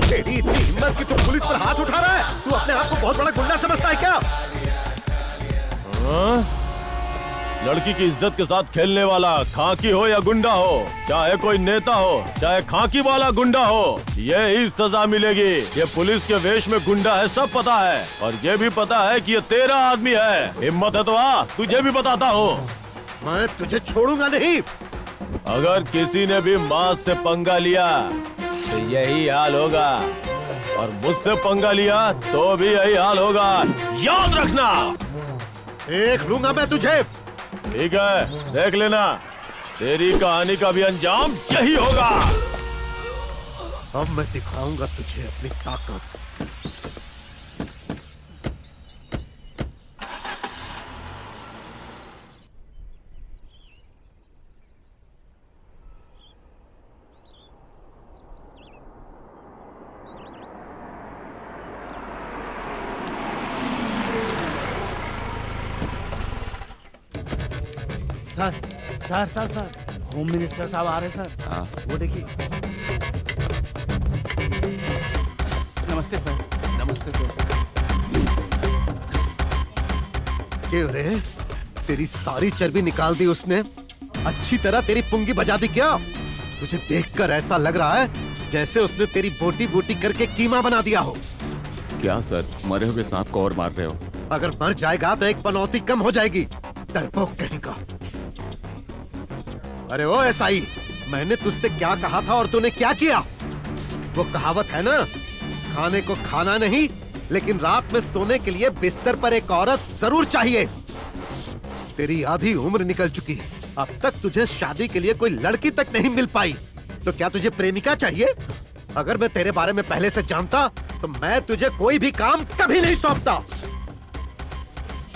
तेरी इतनी हिम्मत कि तू पुलिस पर हाथ उठा रहा है? तू अपने आप को बहुत बड़ा गुंडा समझता है क्या? लड़की की इज्जत के साथ खेलने वाला खाकी हो या गुंडा हो, चाहे कोई नेता हो चाहे खाकी वाला गुंडा हो, ये ही सजा मिलेगी। ये पुलिस के वेश में गुंडा है सब पता है, और ये भी पता है कि ये तेरा आदमी है। हिम्मत है तो आ, तुझे भी बताता हूँ। मैं तुझे छोड़ूंगा नहीं। अगर किसी ने भी मास से पंगा लिया तो यही हाल होगा, और मुझसे पंगा लिया तो भी यही हाल होगा, याद रखना। देख लूंगा मैं तुझे। ठीक है, देख लेना, तेरी कहानी का भी अंजाम यही होगा। अब मैं दिखाऊंगा तुझे अपनी ताकत। सर होम मिनिस्टर साहब आ रहे हैं सर। हाँ। वो देखिए। नमस्ते सर। नमस्ते सर। क्यों रे, तेरी सारी चर्बी निकाल दी उसने? अच्छी तरह तेरी पुंगी बजा दी क्या? तुझे देखकर ऐसा लग रहा है जैसे उसने तेरी बोटी बोटी करके कीमा बना दिया हो। क्या सर, मरे हुए सांप को और मार रहे हो? अगर मर जाएगा तो एक पनौती कम हो जाएगी, डरपोक कहने का। अरे ओ एसआई, मैंने तुझसे क्या कहा था और तूने क्या किया? वो कहावत है ना, खाने को खाना नहीं लेकिन रात में सोने के लिए बिस्तर पर एक औरत जरूर चाहिए। तेरी आधी उम्र निकल चुकी है, अब तक तुझे शादी के लिए कोई लड़की तक नहीं मिल पाई, तो क्या तुझे प्रेमिका चाहिए? अगर मैं तेरे बारे में पहले से जानता तो मैं तुझे कोई भी काम कभी नहीं सौंपता।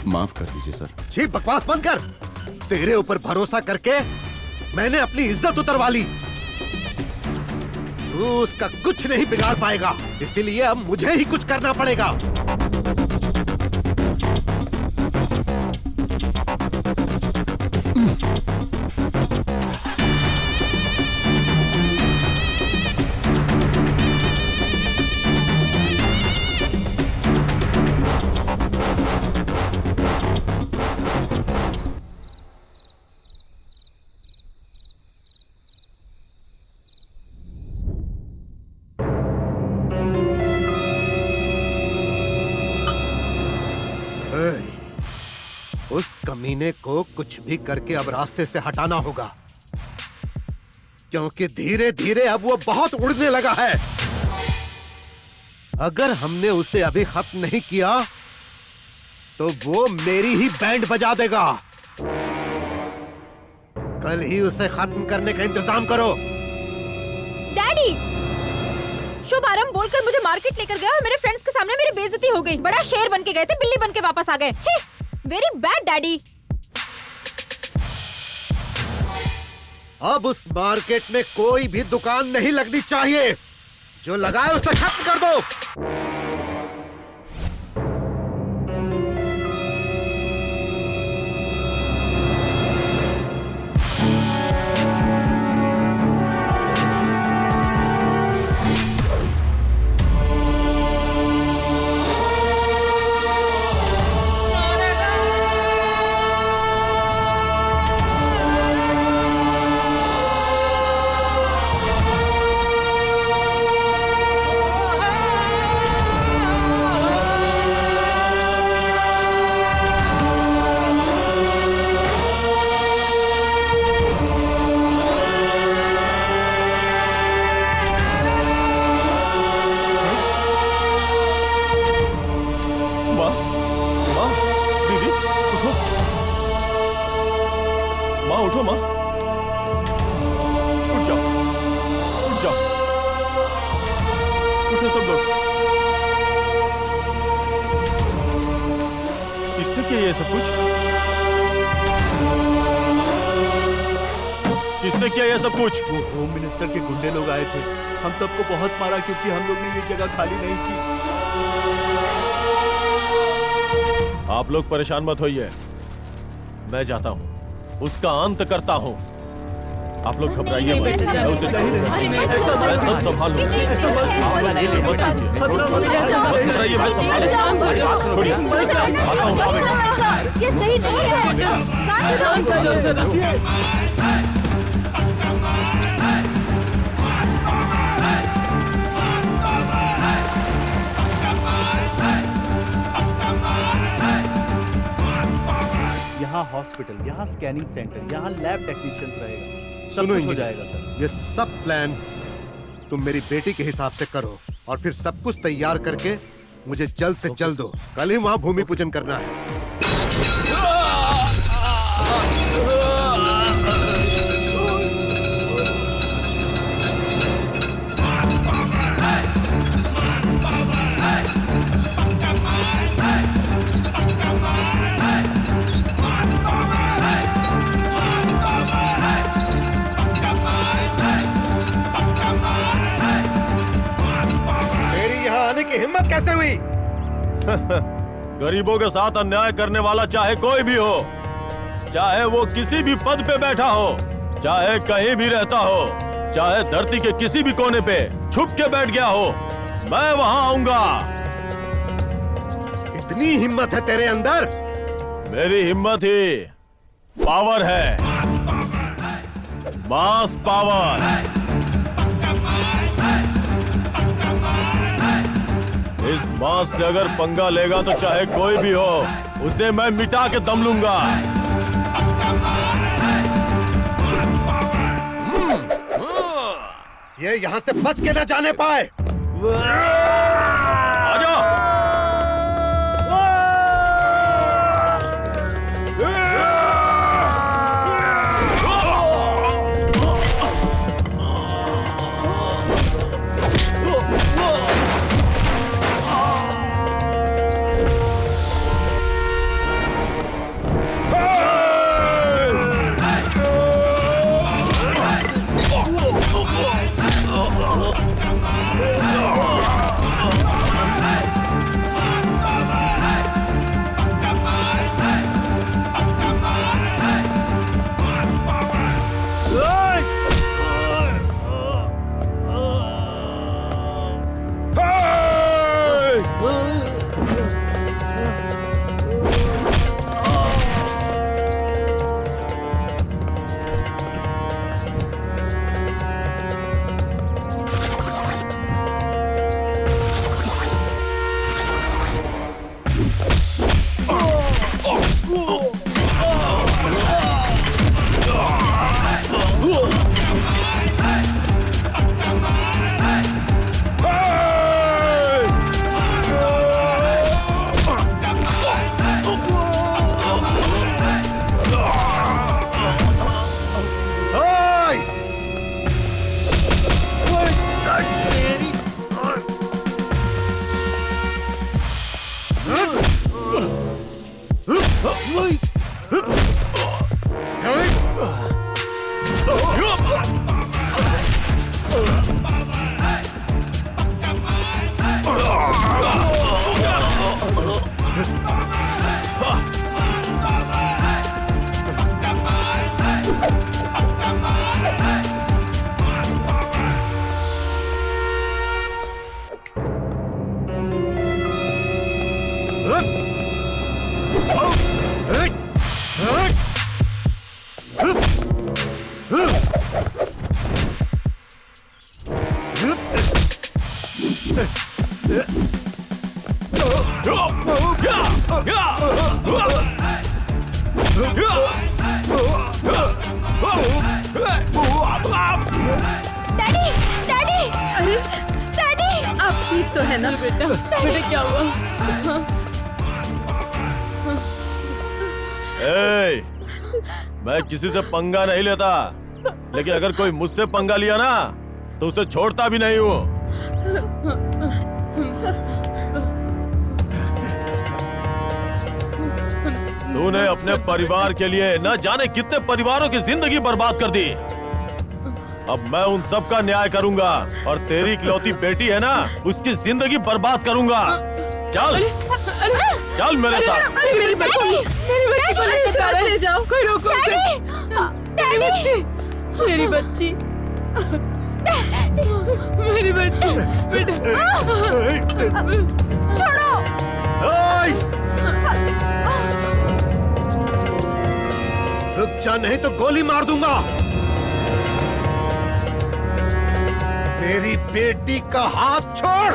माफ कर दीजिए सर। छी, बकवास बंद कर। तेरे ऊपर भरोसा करके मैंने अपनी इज्जत उतरवा ली, तू उसका कुछ नहीं बिगाड़ पाएगा, इसीलिए अब मुझे ही कुछ करना पड़ेगा। उस कमीने को कुछ भी करके अब रास्ते से हटाना होगा, क्योंकि धीरे धीरे अब वो बहुत उड़ने लगा है। अगर हमने उसे अभी खत्म नहीं किया तो वो मेरी ही बैंड बजा देगा। कल ही उसे खत्म करने का इंतजाम करो। डैडी, शुभारंभ बोलकर मुझे मार्केट लेकर गया और मेरे फ्रेंड्स के सामने मेरी बेइज्जती हो गई। बड़ा शेर बन के गए थे, बिल्ली बन के वापस आ गए। छी, वेरी बैड डैडी। अब उस मार्केट में कोई भी दुकान नहीं लगनी चाहिए, जो लगाए उसे खत्म कर दो। उठो माँ, उठ जाओ, उठ जाओ, उठो सब लोग। किसने किया ये सब कुछ? किसने किया ये सब कुछ? वो होम मिनिस्टर के गुंडे लोग आए थे, हम सबको बहुत मारा क्योंकि हम लोग ने ये जगह खाली नहीं की। आप लोग परेशान मत होइए, मैं जाता हूँ, उसका अंत करता हूँ। आप लोग घबराइए मत, मैं उसे सब संभाल लूंगा। घबराइए, मैं संभालूंगा। छोड़िए, आता हूँ। ये सही नहीं है। यहाँ हॉस्पिटल, यहाँ स्कैनिंग सेंटर, यहाँ लैब टेक्नीशियंस रहेगा, सब सुनो कुछ हो इंजीनियर, जाएगा सर। ये सब प्लान तुम मेरी बेटी के हिसाब से करो और फिर सब कुछ तैयार करके मुझे जल्द से जल्द दो। कल ही वहाँ भूमि पूजन करना है। हिम्मत कैसे हुई? गरीबों के साथ अन्याय करने वाला चाहे कोई भी हो, चाहे वो किसी भी पद पे बैठा हो, चाहे कहीं भी रहता हो, चाहे धरती के किसी भी कोने पे छुप के बैठ गया हो, मैं वहां आऊंगा। इतनी हिम्मत है तेरे अंदर? मेरी हिम्मत ही पावर है, मास पावर। इस मास से अगर पंगा लेगा तो चाहे कोई भी हो, उसे मैं मिटा के दम लूंगा। ये यहाँ से बच के न जाने पाए। आजा। मैं किसी से पंगा नहीं लेता, लेकिन अगर कोई मुझसे पंगा लिया ना तो उसे छोड़ता भी नहीं हूँ। तूने अपने परिवार के लिए न जाने कितने परिवारों की जिंदगी बर्बाद कर दी। अब मैं उन सब का न्याय करूंगा और तेरी इकलौती बेटी है ना, उसकी जिंदगी बर्बाद करूंगा। चल चल मेरे साथ। मेरी बच्ची को ले जाओ, कोई रोको उसे। मेरी बच्ची, मेरी बच्ची, मेरी बच्ची, बेटा छोड़ो। रुक जा, नहीं तो गोली मार दूंगा। मेरी बेटी का हाथ छोड़।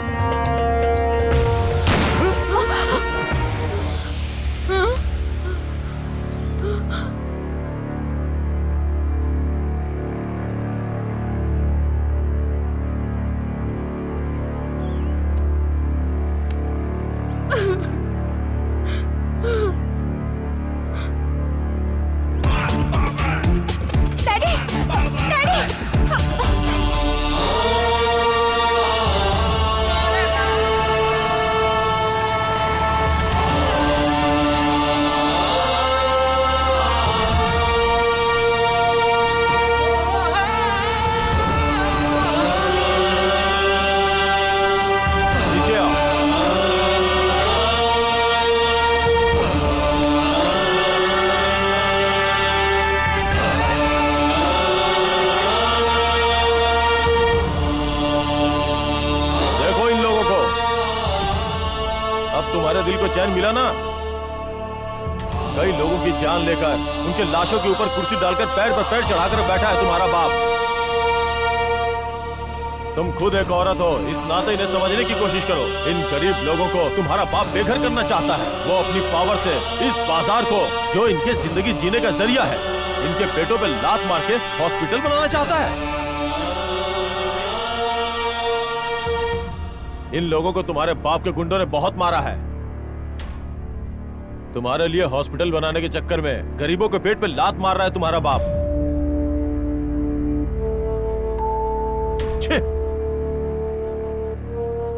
मिला ना, कई लोगों की जान लेकर उनके लाशों के ऊपर कुर्सी डालकर पैर पर पैर चढ़ाकर बैठा है तुम्हारा बाप। तुम खुद एक औरत हो, इस नाते इन्हें समझने की कोशिश करो। इन गरीब लोगों को तुम्हारा बाप बेघर करना चाहता है। वो अपनी पावर से इस बाजार को, जो इनके जिंदगी जीने का जरिया है, इनके पेटों पे लात मार के हॉस्पिटल बनाना चाहता है। इन लोगों को तुम्हारे बाप के गुंडों ने बहुत मारा है। तुम्हारे लिए हॉस्पिटल बनाने के चक्कर में गरीबों के पेट पे लात मार रहा है तुम्हारा बाप।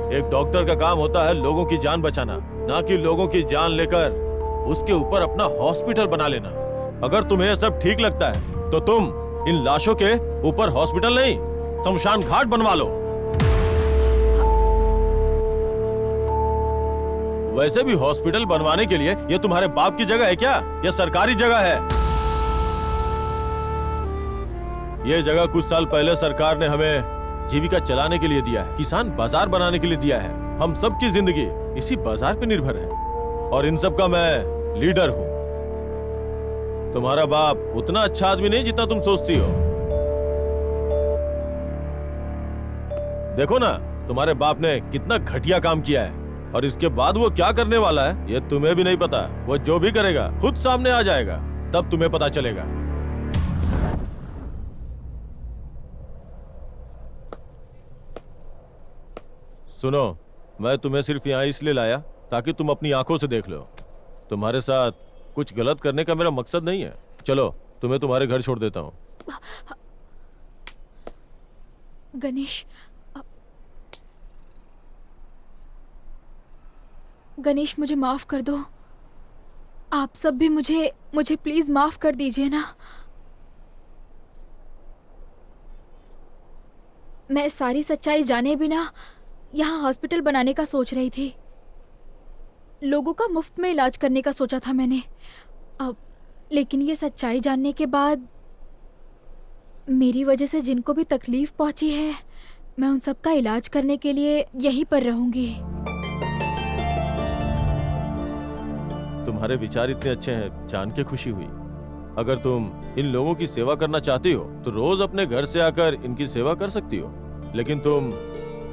एक डॉक्टर का काम होता है लोगों की जान बचाना, ना कि लोगों की जान लेकर उसके ऊपर अपना हॉस्पिटल बना लेना। अगर तुम्हें यह सब ठीक लगता है तो तुम इन लाशों के ऊपर हॉस्पिटल नहीं, शमशान घाट बनवा लो। वैसे भी हॉस्पिटल बनवाने के लिए यह तुम्हारे बाप की जगह है क्या? यह सरकारी जगह है। यह जगह कुछ साल पहले सरकार ने हमें जीविका चलाने के लिए दिया है, किसान बाजार बनाने के लिए दिया है। हम सब की जिंदगी इसी बाजार पे निर्भर है और इन सब का मैं लीडर हूँ। तुम्हारा बाप उतना अच्छा आदमी नहीं जितना तुम सोचती हो। देखो ना, तुम्हारे बाप ने कितना घटिया काम किया है और इसके बाद वो क्या करने वाला है ये तुम्हें भी नहीं पता। वो जो भी करेगा खुद सामने आ जाएगा, तब तुम्हें पता चलेगा। सुनो, मैं तुम्हें सिर्फ यहाँ इसलिए लाया ताकि तुम अपनी आंखों से देख लो। तुम्हारे साथ कुछ गलत करने का मेरा मकसद नहीं है। चलो, तुम्हें तुम्हारे घर छोड़ देता हूँ। गणेश, मुझे माफ कर दो। आप सब भी मुझे प्लीज माफ कर दीजिए ना। मैं सारी सच्चाई जाने बिना यहाँ हॉस्पिटल बनाने का सोच रही थी। लोगों का मुफ्त में इलाज करने का सोचा था मैंने। अब लेकिन ये सच्चाई जानने के बाद मेरी वजह से जिनको भी तकलीफ पहुंची है, मैं उन सब का इलाज करने के लिए यहीं पर रहूंगी। तुम्हारे विचार इतने अच्छे हैं, जान के खुशी हुई। अगर तुम इन लोगों की सेवा करना चाहती हो तो रोज अपने घर से आकर इनकी सेवा कर सकती हो। लेकिन तुम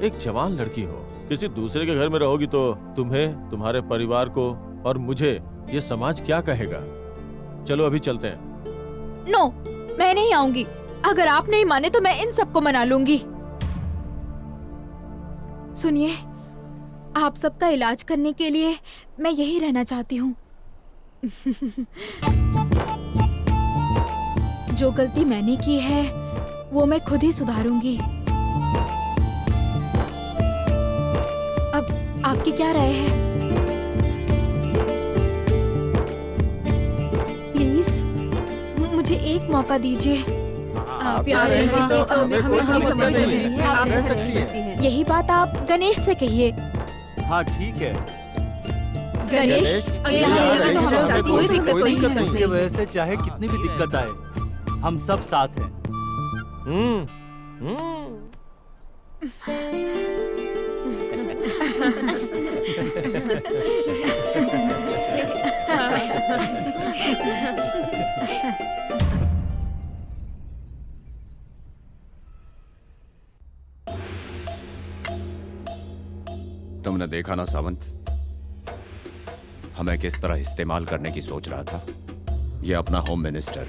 एक जवान लड़की हो, किसी दूसरे के घर में रहोगी तो तुम्हें, तुम्हारे परिवार को और मुझे ये समाज क्या कहेगा। चलो अभी चलते हैं। नो, मैं नहीं आऊंगी। अगर आप नहीं माने तो मैं इन सबको मना लूंगी। सुनिए, आप सबका इलाज करने के लिए मैं यही रहना चाहती हूँ। जो गलती मैंने की है वो मैं खुद ही सुधारूंगी। अब आपकी क्या राय है? प्लीज मुझे एक मौका दीजिए। यही बात आप गणेश से कहिए। हाँ ठीक है गणेश, कोई दिक्कत नहीं है। उसके वजह से चाहे कितनी भी दिक्कत आए, हम सब साथ हैं। तुमने देखा ना सावंत, हमें किस तरह इस्तेमाल करने की सोच रहा था। ये अपना होम मिनिस्टर,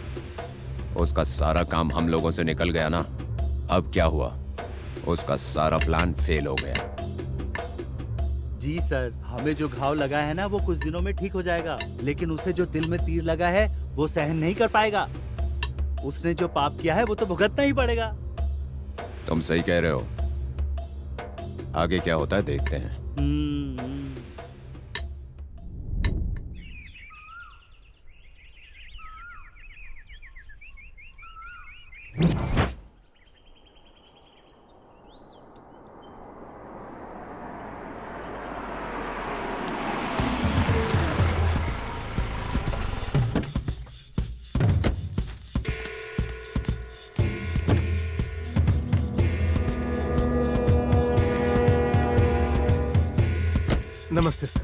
उसका सारा काम हम लोगों से निकल गया ना। अब क्या हुआ, उसका सारा प्लान फेल हो गया। जी सर, हमें जो घाव लगा है ना वो कुछ दिनों में ठीक हो जाएगा, लेकिन उसे जो दिल में तीर लगा है वो सहन नहीं कर पाएगा। उसने जो पाप किया है वो तो भुगतना ही पड़ेगा। तुम सही कह रहे हो। आगे क्या होता है देखते हैं। नमस्ते सर।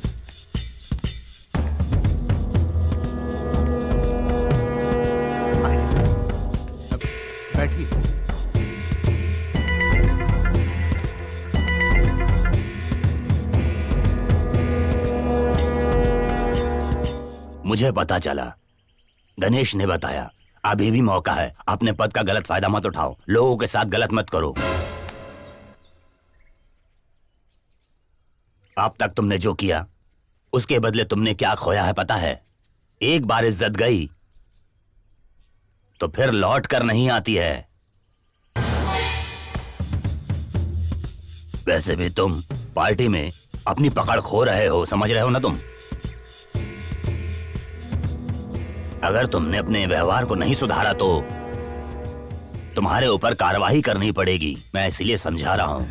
मुझे पता चला, गणेश ने बताया। अभी भी मौका है, अपने पद का गलत फायदा मत उठाओ, लोगों के साथ गलत मत करो। अब तक तुमने जो किया उसके बदले तुमने क्या खोया है पता है? एक बार इज्जत गई तो फिर लौट कर नहीं आती है। वैसे भी तुम पार्टी में अपनी पकड़ खो रहे हो, समझ रहे हो ना तुम? अगर तुमने अपने व्यवहार को नहीं सुधारा तो तुम्हारे ऊपर कार्रवाई करनी पड़ेगी। मैं इसलिए समझा रहा हूं।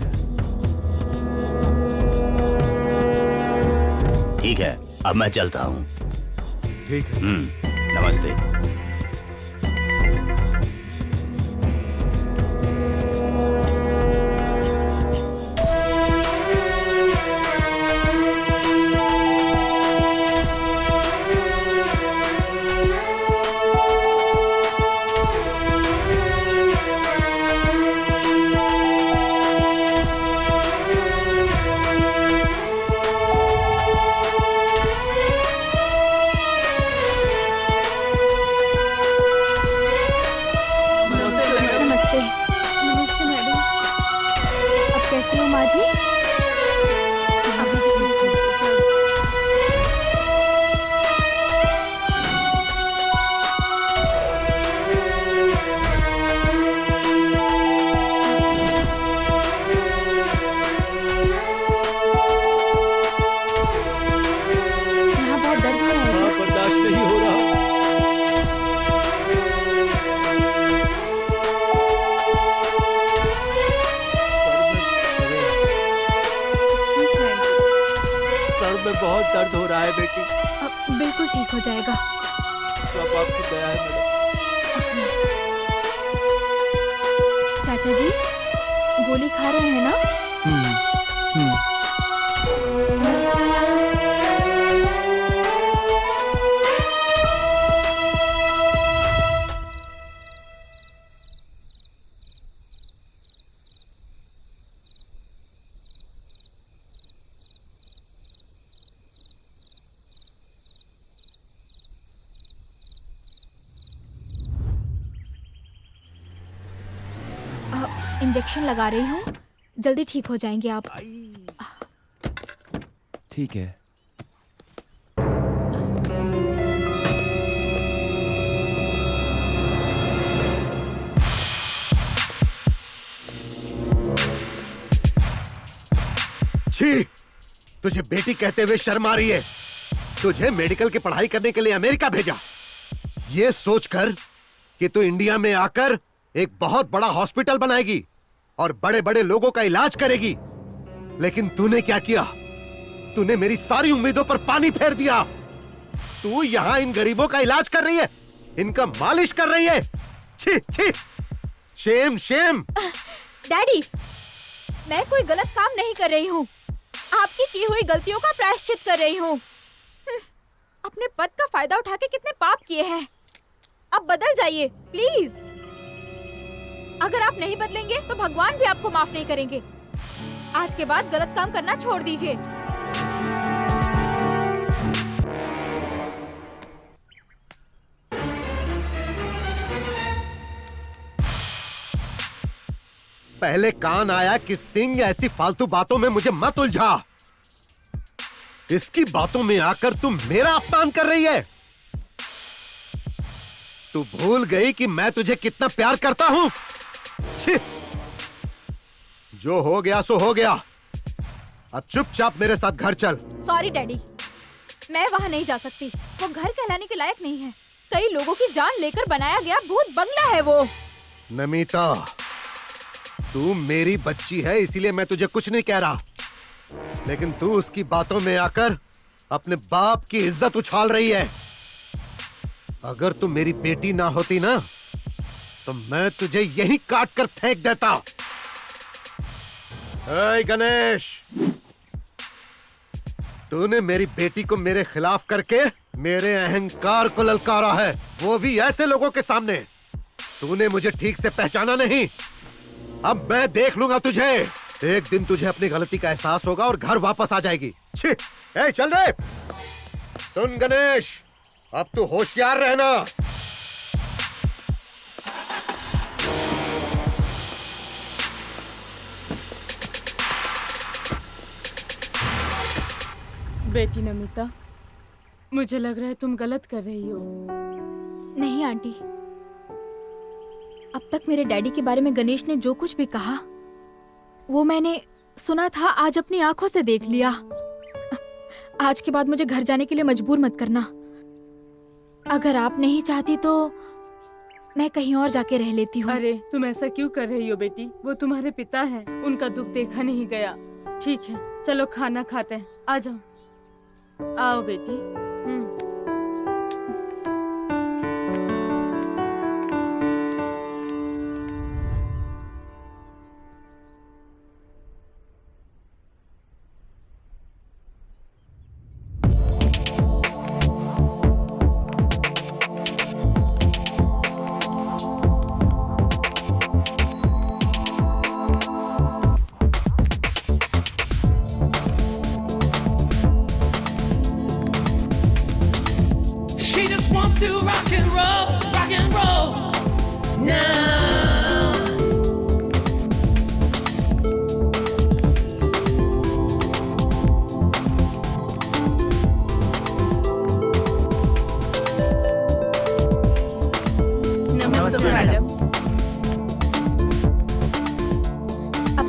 ठीक है, अब मैं चलता हूं। ठीक है। नमस्ते। बहुत दर्द हो रहा है बेटी। अब बिल्कुल ठीक हो जाएगा। सब आपकी दया है मैडम। चाचा जी गोली खा रहे हैं ना? इंजेक्शन लगा रही हूँ, जल्दी ठीक हो जाएंगे आप। ठीक है। छी, तुझे बेटी कहते हुए शर्म आ रही है? तुझे मेडिकल की पढ़ाई करने के लिए अमेरिका भेजा, ये सोचकर कि तू इंडिया में आकर एक बहुत बड़ा हॉस्पिटल बनाएगी और बड़े बड़े लोगों का इलाज करेगी। लेकिन तूने क्या किया? तूने मेरी सारी उम्मीदों पर पानी फेर दिया। तू यहाँ इन गरीबों का इलाज कर रही है, इनका मालिश कर रही है। छी छी, शेम शेम। डैडी, मैं कोई गलत काम नहीं कर रही हूँ, आपकी की हुई गलतियों का प्रायश्चित कर रही हूँ। अपने पद का फायदा उठा के कितने पाप किए हैं। अब बदल जाइए प्लीज। अगर आप नहीं बदलेंगे तो भगवान भी आपको माफ नहीं करेंगे। आज के बाद गलत काम करना छोड़ दीजिए। पहले कान आया कि सिंह ऐसी फालतू बातों में मुझे मत उलझा। इसकी बातों में आकर तुम मेरा अपमान कर रही है। तू भूल गई कि मैं तुझे कितना प्यार करता हूं। जो हो गया सो हो गया। अब चुपचाप मेरे साथ घर चल। सॉरी डैडी, मैं वहाँ नहीं जा सकती। वो घर कहलाने के लायक नहीं है। कई लोगों की जान लेकर बनाया गया भूत बंगला है वो। नमिता, तू मेरी बच्ची है इसीलिए मैं तुझे कुछ नहीं कह रहा, लेकिन तू उसकी बातों में आकर अपने बाप की इज्जत उछाल रही है। अगर तू मेरी बेटी ना होती ना तो मैं तुझे यहीं काट कर फेंक देता। ऐ गणेश, तूने मेरी बेटी को मेरे खिलाफ करके मेरे अहंकार को ललकारा है, वो भी ऐसे लोगों के सामने। तूने मुझे ठीक से पहचाना नहीं। अब मैं देख लूंगा तुझे। एक दिन तुझे अपनी गलती का एहसास होगा और घर वापस आ जाएगी। छी, ए चल रे। सुन गणेश, अब तू होशियार रहना। बेटी नमिता, मुझे लग रहा है तुम गलत कर रही हो। नहीं आंटी, अब तक मेरे डैडी के बारे में गणेश ने जो कुछ भी कहा वो मैंने सुना था, आज अपनी आंखों से देख लिया। आज के बाद मुझे घर जाने के लिए मजबूर मत करना। अगर आप नहीं चाहती तो मैं कहीं और जाके रह लेती हूँ। अरे तुम ऐसा क्यों कर रही हो बेटी? वो तुम्हारे पिता हैं, उनका दुख देखा नहीं गया। ठीक है, चलो खाना खाते हैं। आ जाओ, आओ बेटी।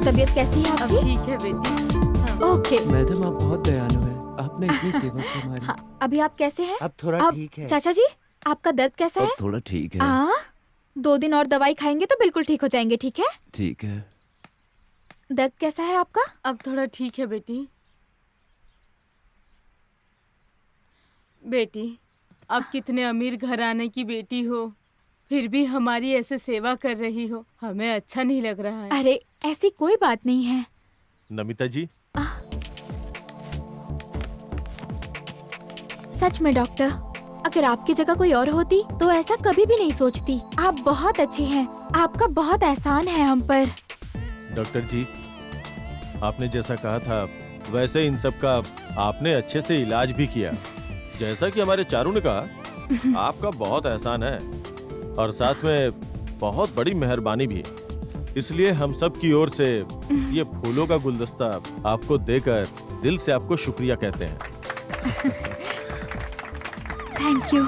तबीयत कैसी है आपकी? ठीक है बेटी। हाँ। ओके मैडम आप बहुत दयालु हैं, आपने इतनी सेवा की हमारी। हाँ, अभी आप कैसे हैं? अब थोड़ा ठीक है। चाचा जी, आपका दर्द कैसा है? थोड़ा ठीक है। 2 दिन और दवाई खाएंगे तो बिल्कुल ठीक हो जाएंगे, ठीक है? ठीक है। दर्द कैसा है आपका? अब थोड़ा ठीक है बेटी। बेटी, अब कितने अमीर घराने की बेटी हो, फिर भी हमारी ऐसे सेवा कर रही हो, हमें अच्छा नहीं लग रहा है। अरे ऐसी कोई बात नहीं है। नमिता जी, सच में डॉक्टर, अगर आपकी जगह कोई और होती तो ऐसा कभी भी नहीं सोचती। आप बहुत अच्छे हैं, आपका बहुत एहसान है हम पर। डॉक्टर जी, आपने जैसा कहा था वैसे इन सब का आपने अच्छे से इलाज भी किया। जैसा कि हमारे चारू ने कहा, आपका बहुत एहसान है और साथ में बहुत बड़ी मेहरबानी भी। इसलिए हम सब की ओर से ये फूलों का गुलदस्ता आपको देकर दिल से आपको शुक्रिया कहते हैं। Thank you.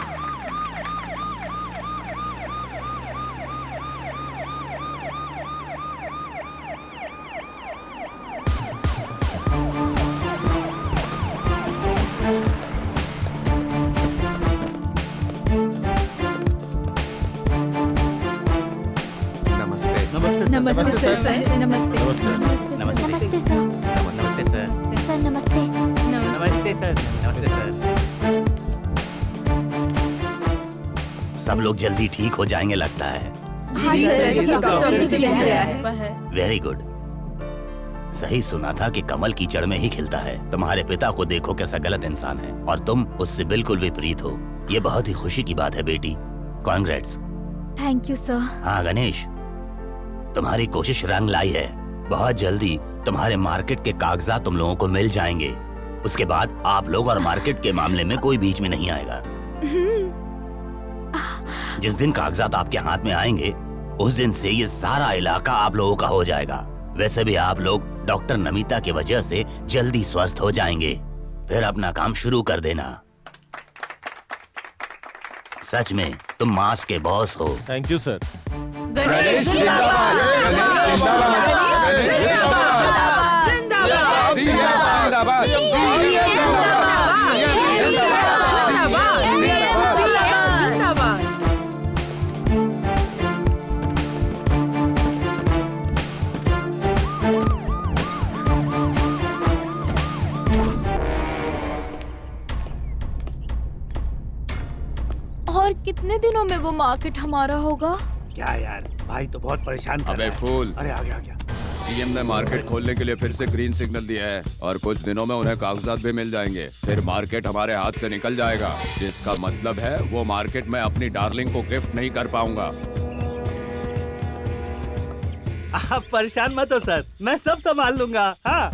नमस्ते सर। नमस्ते सर। नमस्ते सर। नमस्ते सर। सर नमस्ते। नमस्ते सर। नमस्ते सर। सब लोग जल्दी ठीक हो जाएंगे लगता है। Very good. सही सुना था कि कमल कीचड़ में ही खिलता है। तुम्हारे पिता को देखो कैसा गलत इंसान है और तुम उससे बिल्कुल विपरीत हो। ये बहुत ही खुशी की बात है बेटी। कॉन्ग्रेट्स। Thank you sir. हाँ गणेश, तुम्हारी कोशिश रंग लाई है। बहुत जल्दी तुम्हारे मार्केट के कागजात तुम लोगों को मिल जाएंगे। उसके बाद आप लोग और मार्केट के मामले में कोई बीच में नहीं आएगा। जिस दिन कागजात आपके हाथ में आएंगे उस दिन से ये सारा इलाका आप लोगों का हो जाएगा। वैसे भी आप लोग डॉक्टर नमिता की वजह से जल्दी स्वस्थ हो जाएंगे। फिर अपना काम शुरू कर देना। सच में तुम मास के बॉस हो। Thank you sir. गणेश जिंदाबाद। और कितने दिनों में वो मार्केट हमारा होगा? क्या यार, भाई तो बहुत परेशान कर रहा अबे है। फूल। अरे आ गया। सीएम ने मार्केट खोलने के लिए फिर से ग्रीन सिग्नल दिया है और कुछ दिनों में उन्हें कागजात भी मिल जाएंगे। फिर मार्केट हमारे हाथ से निकल जाएगा, जिसका मतलब है वो मार्केट में अपनी डार्लिंग को गिफ्ट नहीं कर पाऊंगा। आप परेशान मत हो सर, मैं सब संभाल लूंगा। हाँ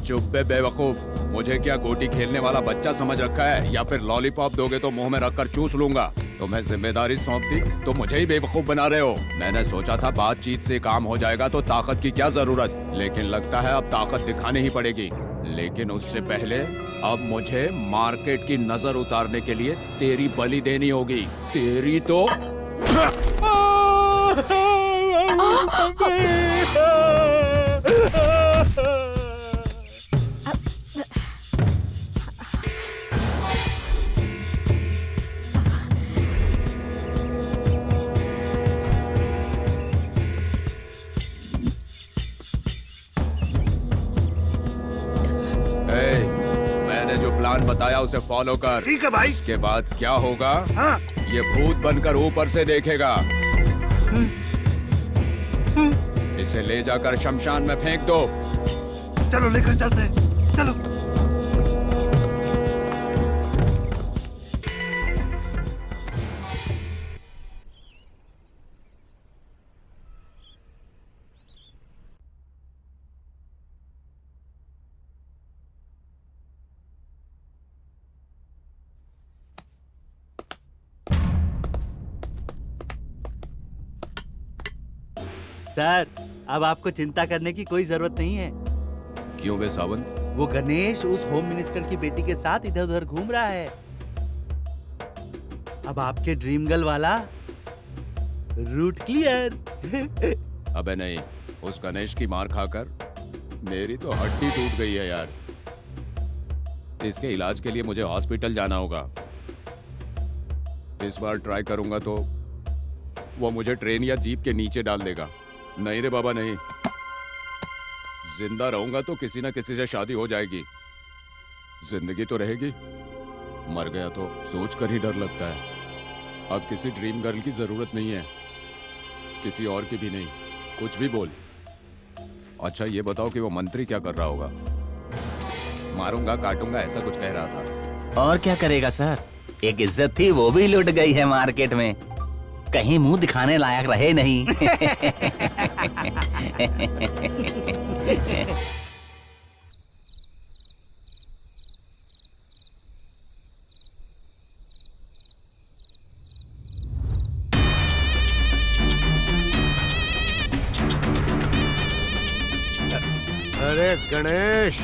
चुप बे बेवकूफ। मुझे क्या गोटी खेलने वाला बच्चा समझ रखा है, या फिर लॉलीपॉप दोगे तो मुंह में रखकर चूस लूंगा? तुम्हें जिम्मेदारी सौंप दी तो मुझे ही बेवकूफ बना रहे हो। मैंने सोचा था बातचीत से काम हो जाएगा तो ताकत की क्या जरूरत, लेकिन लगता है अब ताकत दिखानी ही पड़ेगी। लेकिन उससे पहले अब मुझे मार्केट की नजर उतारने के लिए तेरी बलि देनी होगी। तेरी तो मैंने जो प्लान बताया उसे फॉलो कर। ठीक है भाई। इसके बाद क्या होगा? हाँ। ये भूत बनकर ऊपर से देखेगा। इसे ले जाकर शमशान में फेंक दो। चलो लेकर चलते हैं, चलो। सर, अब आपको चिंता करने की कोई जरूरत नहीं है। क्यों बे सावंत? वो गणेश उस होम मिनिस्टर की बेटी के साथ इधर उधर घूम रहा है। अब आपके ड्रीम गर्ल वाला रूट क्लियर। अबे नहीं, उस गणेश की मार खाकर मेरी तो हड्डी टूट गई है यार। इसके इलाज के लिए मुझे हॉस्पिटल जाना होगा। इस बार ट्राई करूंगा तो वो मुझे ट्रेन या जीप के नीचे डाल देगा। नहीं रे बाबा नहीं, जिंदा रहूंगा तो किसी ना किसी से शादी हो जाएगी। जिंदगी तो रहेगी, मर गया तो सोच कर ही डर लगता है। अब किसी ड्रीम गर्ल की जरूरत नहीं है, किसी और की भी नहीं। कुछ भी बोल। अच्छा ये बताओ कि वो मंत्री क्या कर रहा होगा? मारूंगा काटूंगा ऐसा कुछ कह रहा था। और क्या करेगा सर, एक इज्जत थी वो भी लुट गई है मार्केट में, कहीं मुंह दिखाने लायक रहे नहीं। अरे गणेश,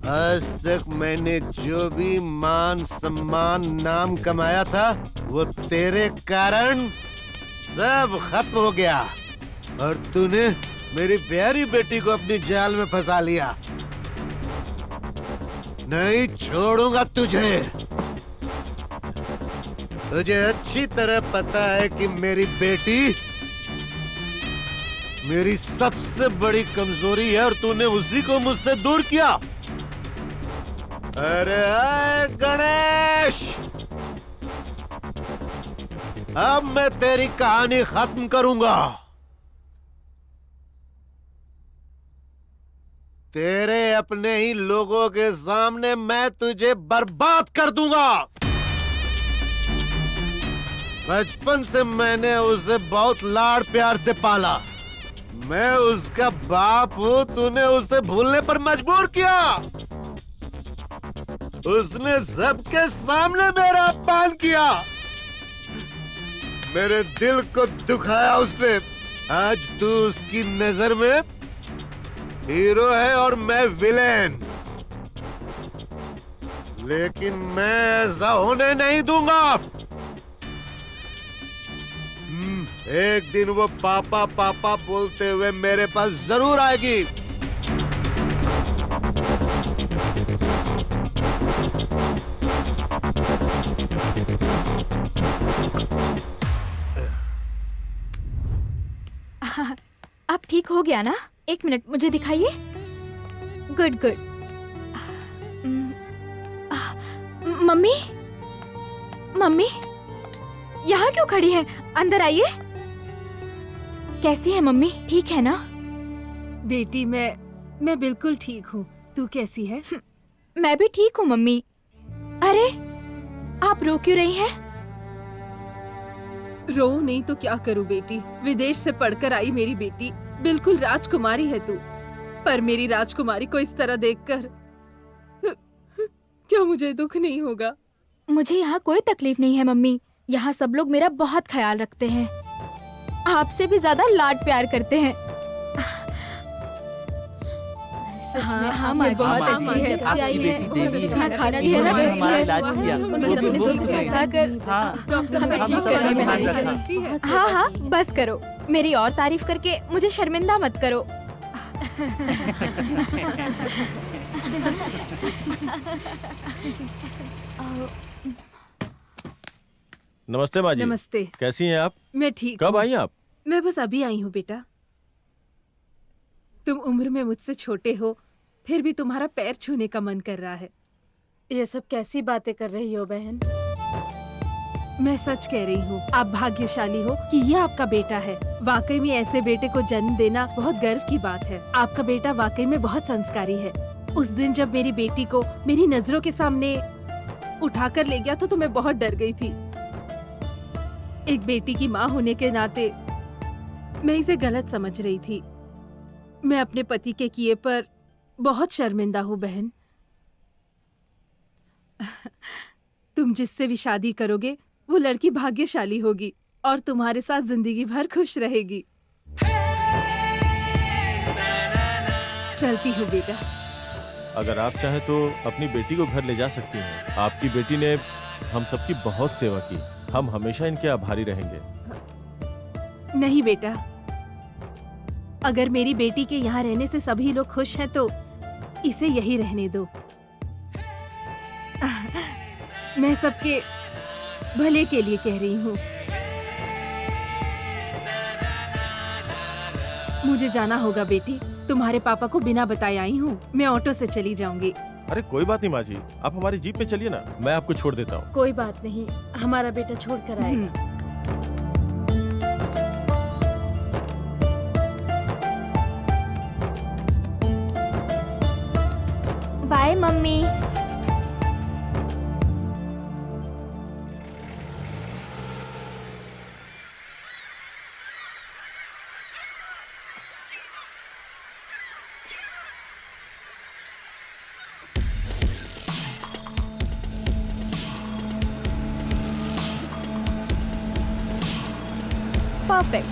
आज तक मैंने जो भी मान सम्मान नाम कमाया था वो तेरे कारण सब खत्म हो गया, और तूने मेरी प्यारी बेटी को अपनी जाल में फंसा लिया। नहीं छोड़ूंगा तुझे। तुझे अच्छी तरह पता है कि मेरी बेटी मेरी सबसे बड़ी कमजोरी है और तूने उसी को मुझसे दूर किया। अरे गणेश, अब मैं तेरी कहानी खत्म करूंगा। तेरे अपने ही लोगों के सामने मैं तुझे बर्बाद कर दूंगा। बचपन से मैंने उसे बहुत लाड़ प्यार से पाला। मैं उसका बाप हूँ, तूने उसे भूलने पर मजबूर किया। उसने सबके सामने मेरा अपमान किया, मेरे दिल को दुखाया उसने। आज तू उसकी नजर में हीरो है और मैं विलेन, लेकिन मैं ऐसा होने नहीं दूंगा। एक दिन वो पापा पापा बोलते हुए मेरे पास जरूर आएगी। अब ठीक हो गया ना? एक मिनट मुझे दिखाइए। Good good. मम्मी, मम्मी यहाँ क्यों खड़ी हैं? अंदर आइए। कैसी है मम्मी? ठीक है ना? बेटी मैं बिल्कुल ठीक हूँ। तू कैसी है? मैं भी ठीक हूँ मम्मी। अरे आप रो क्यों रही हैं? रो नहीं तो क्या करूँ बेटी, विदेश से पढ़कर आई मेरी बेटी, बिल्कुल राजकुमारी है तू। पर मेरी राजकुमारी को इस तरह देखकर क्या मुझे दुख नहीं होगा? मुझे यहाँ कोई तकलीफ नहीं है मम्मी। यहाँ सब लोग मेरा बहुत ख्याल रखते हैं, आपसे भी ज्यादा लाड प्यार करते हैं। हाँ, हाँ, माँ जी, बहुत अच्छी है। जब से आई है, बहुत अच्छा खाना दिया ना, हमारा इलाज किया। हाँ हाँ, बस करो। मेरी और तारीफ करके मुझे शर्मिंदा मत करो। नमस्ते माँ जी। नमस्ते। कैसी हैं आप? मैं ठीक। कब आई आप? मैं बस अभी आई हूँ बेटा। तुम उम्र में मुझसे छोटे हो, फिर भी तुम्हारा पैर छूने का मन कर रहा है। ये सब कैसी बातें कर रही हो बहन? मैं सच कह रही हूँ, आप भाग्यशाली हो कि ये आपका बेटा है। वाकई में ऐसे बेटे को जन्म देना बहुत गर्व की बात है। आपका बेटा वाकई में बहुत संस्कारी है। उस दिन जब मेरी बेटी को मेरी नजरों के सामने उठाकर ले गया तो मैं बहुत डर गई थी। एक बेटी की माँ होने के नाते मैं इसे गलत समझ रही थी। मैं अपने पति के किए पर बहुत शर्मिंदा हूँ बहन। तुम जिससे भी शादी करोगे वो लड़की भाग्यशाली होगी और तुम्हारे साथ जिंदगी भर खुश रहेगी। चलती हूँ बेटा। अगर आप चाहें तो अपनी बेटी को घर ले जा सकती हैं। आपकी बेटी ने हम सबकी बहुत सेवा की। हम हमेशा इनके आभारी रहेंगे। नहीं बेटा, अगर मेरी बेटी के यहाँ रहने से सभी लोग खुश हैं तो इसे यही रहने दो। मैं सबके भले के लिए कह रही हूँ। मुझे जाना होगा बेटी। तुम्हारे पापा को बिना बताए आई हूँ। मैं ऑटो से चली जाऊंगी। अरे कोई बात नहीं माँ जी, आप हमारी जीप पे चलिए ना, मैं आपको छोड़ देता हूँ। कोई बात नहीं, हमारा बेटा छोड़ कर आएगा। Bye mummy. परफेक्ट।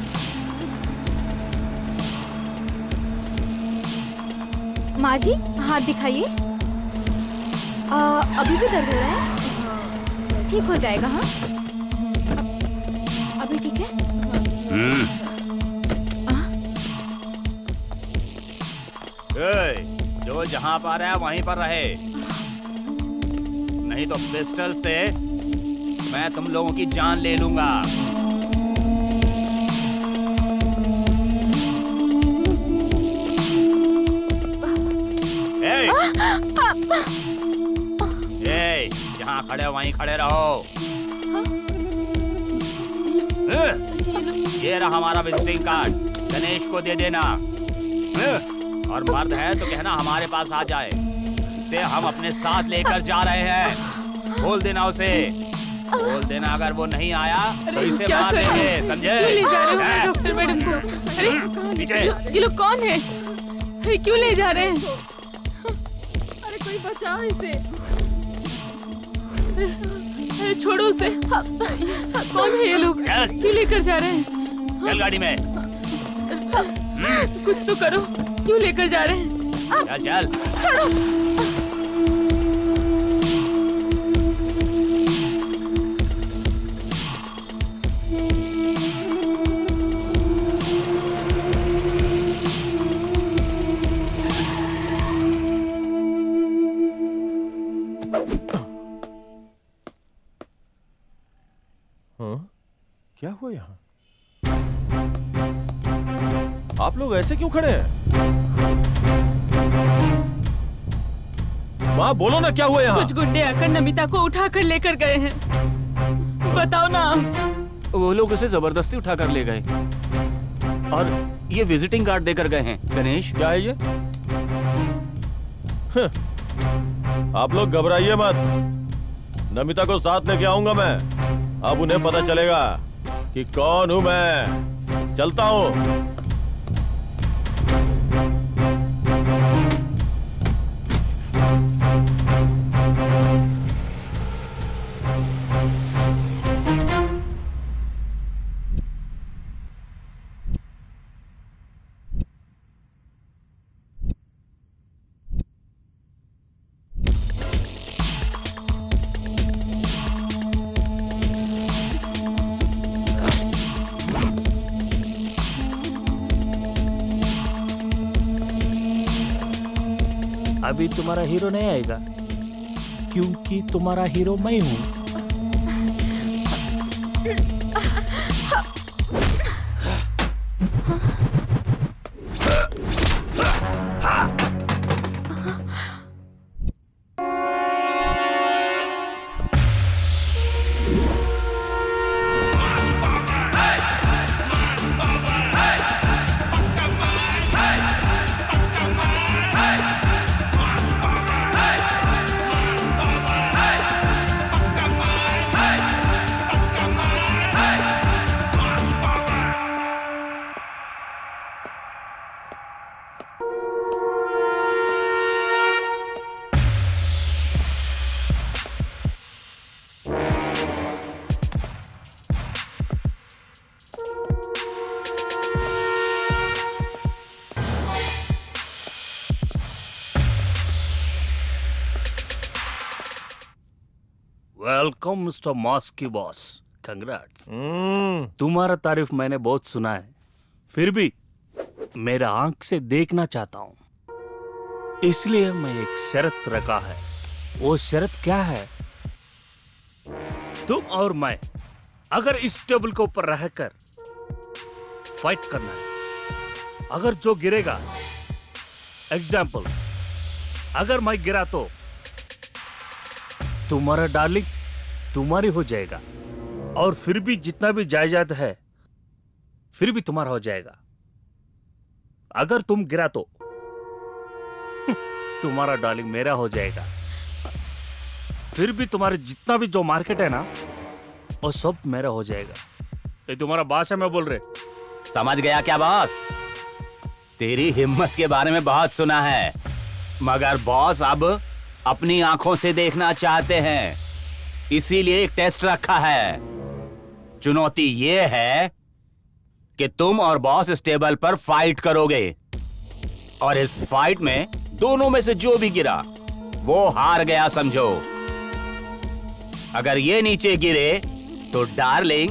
माँ जी, हाथ दिखाइए। अभी भी दर्द हो रहा है? ठीक हो जाएगा। हाँ, अभी ठीक है? जो जहाँ पर है वहीं पर रहे, नहीं तो पिस्टल से मैं तुम लोगों की जान ले लूंगा। जहाँ खड़े हो वहीं खड़े रहो। ये रहा हमारा विजिटिंग कार्ड, गणेश को दे देना। और मर्द है तो कहना हमारे पास आ जाए। इसे हम अपने साथ लेकर जा रहे हैं। बोल देना उसे, बोल देना अगर वो नहीं आया तो इसे मार देंगे, समझे? डॉक्टर मैडम को। अरे ये लोग कौन है? क्यों ले जा रहे हैं? अरे कोई बचाओ इसे। छोड़ो उसे। कौन है ये लोग? क्यों लेकर जा रहे हैं? चल गाड़ी में। कुछ तो करो, क्यों लेकर जा रहे हैं? चल चल। छोड़ो। क्या हुआ यहाँ? आप लोग ऐसे क्यों खड़े हैं? माँ बोलो ना, क्या हुआ यहाँ? कुछ गुंडे आकर नमिता को उठाकर लेकर गए हैं। बताओ ना। वो लोग उसे जबरदस्ती उठाकर ले गए और ये विजिटिंग कार्ड देकर गए हैं। गणेश, क्या है ये? आप लोग घबराइए मत, नमिता को साथ लेके आऊंगा मैं। अब उन्हें पता चलेगा कि कौन हूं मैं। चलता हूं। अभी तुम्हारा हीरो नहीं आएगा, क्योंकि तुम्हारा हीरो मैं हूँ। वेलकम मिस्टर मॉस्की बॉस, कंग्रेट्स। तुम्हारा तारीफ मैंने बहुत सुना है, फिर भी मेरा आंख से देखना चाहता हूँ, इसलिए मैं एक शर्त रखा है। वो शर्त क्या है? तुम और मैं अगर इस टेबल के ऊपर रहकर फाइट करना है, अगर जो गिरेगा, एग्जाम्पल अगर मैं गिरा तो तुम्हारा डार्लिंग तुम्हारी हो जाएगा, और फिर भी जितना भी जायदाद है फिर भी तुम्हारा हो जाएगा। अगर तुम गिरा तो तुम्हारा डार्लिंग मेरा हो जाएगा, फिर भी तुम्हारे जितना भी जो मार्केट है ना वो सब मेरा हो जाएगा। ये तुम्हारा भाषा में बोल रहे। समझ गया क्या बॉस? तेरी हिम्मत के बारे में बहुत सुना है, मगर बॉस अब अपनी आंखों से देखना चाहते हैं, इसीलिए एक टेस्ट रखा है। चुनौती ये है कि तुम और बॉस इस टेबल पर फाइट करोगे, और इस फाइट में दोनों में से जो भी गिरा वो हार गया समझो। अगर ये नीचे गिरे तो डार्लिंग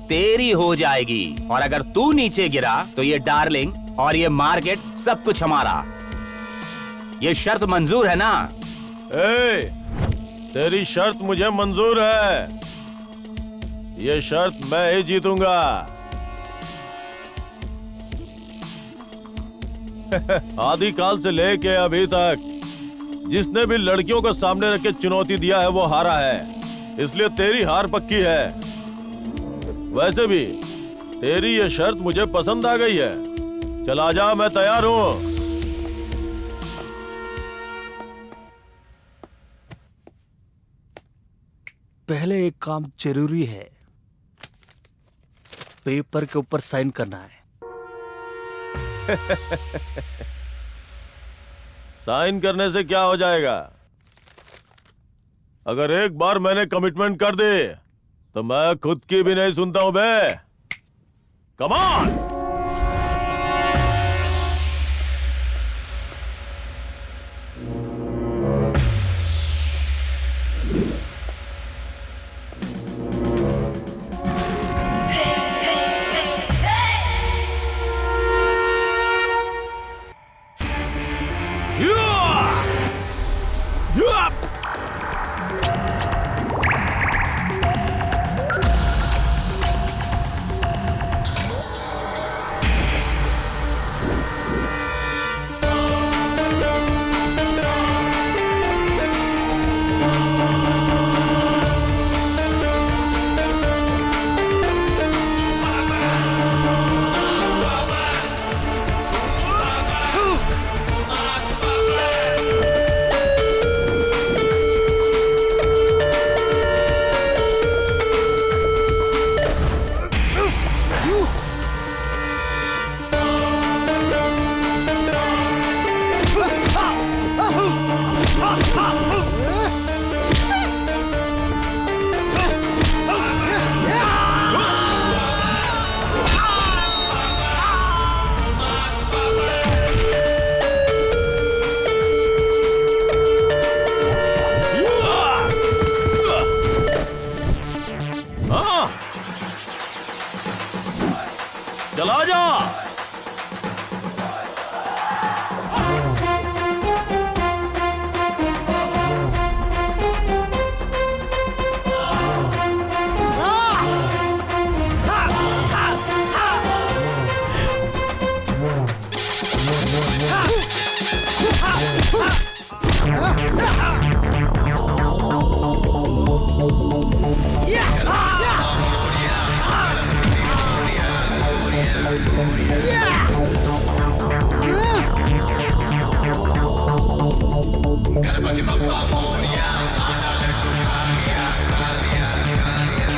तेरी हो जाएगी, और अगर तू नीचे गिरा तो ये डार्लिंग और ये मार्केट सब कुछ हमारा। ये शर्त मंजूर है ना? तेरी शर्त मुझे मंजूर है। ये शर्त मैं ही जीतूंगा। आदिकाल से लेके अभी तक जिसने भी लड़कियों को सामने रख के चुनौती दिया है वो हारा है, इसलिए तेरी हार पक्की है। वैसे भी तेरी ये शर्त मुझे पसंद आ गई है। चल आजा, मैं तैयार हूं। पहले एक काम जरूरी है, पेपर के ऊपर साइन करना है। साइन करने से क्या हो जाएगा? अगर एक बार मैंने कमिटमेंट कर दी तो मैं खुद की भी नहीं सुनता हूं बे। Come on! गणपति बप्पा मोरिया आधा लड्डू खा लिया खा लिया खा लिया।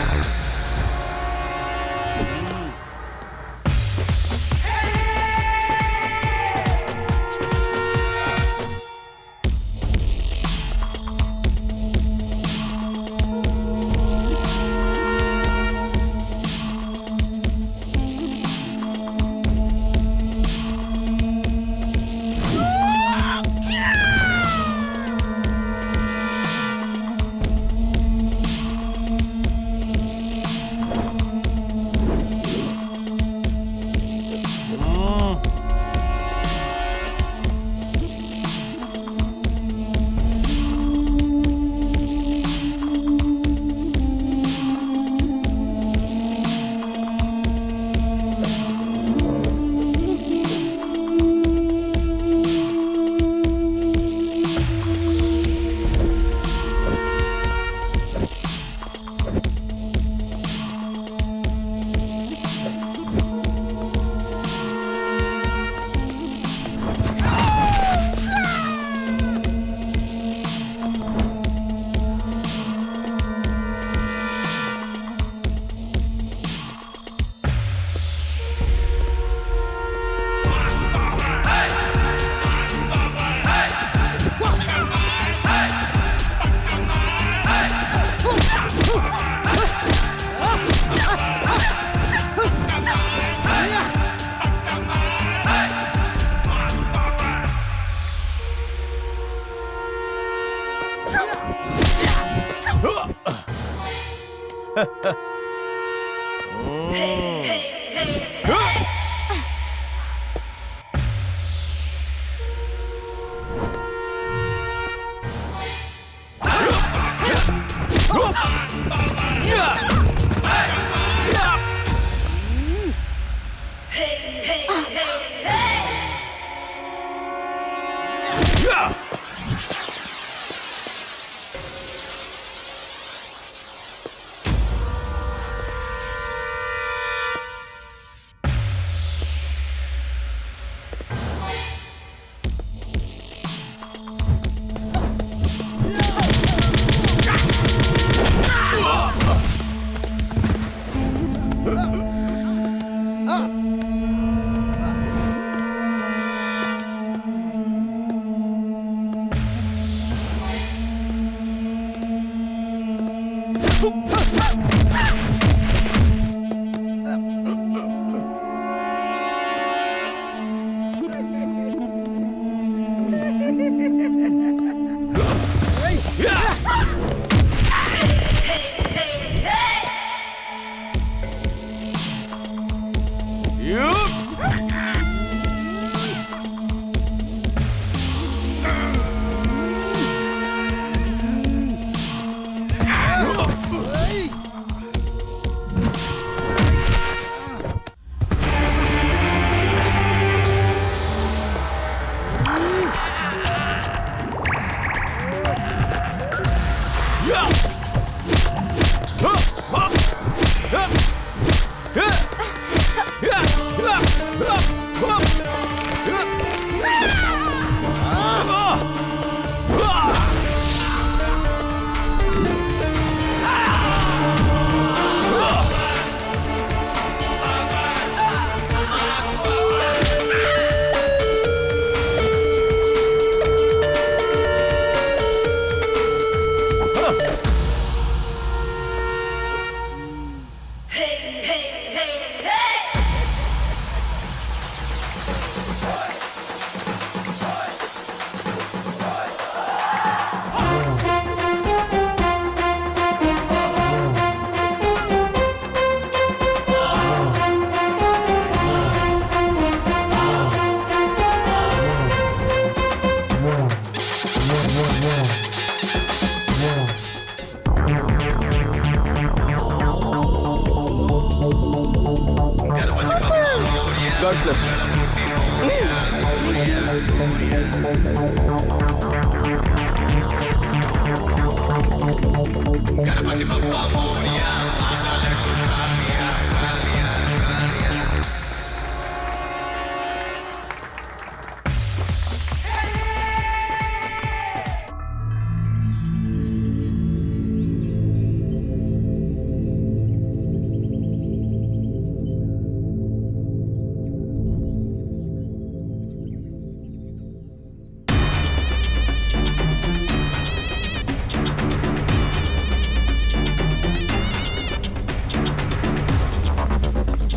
गणपति बप्पा मोरिया आजा लड्डू खा लिया खा लिया खा लिया।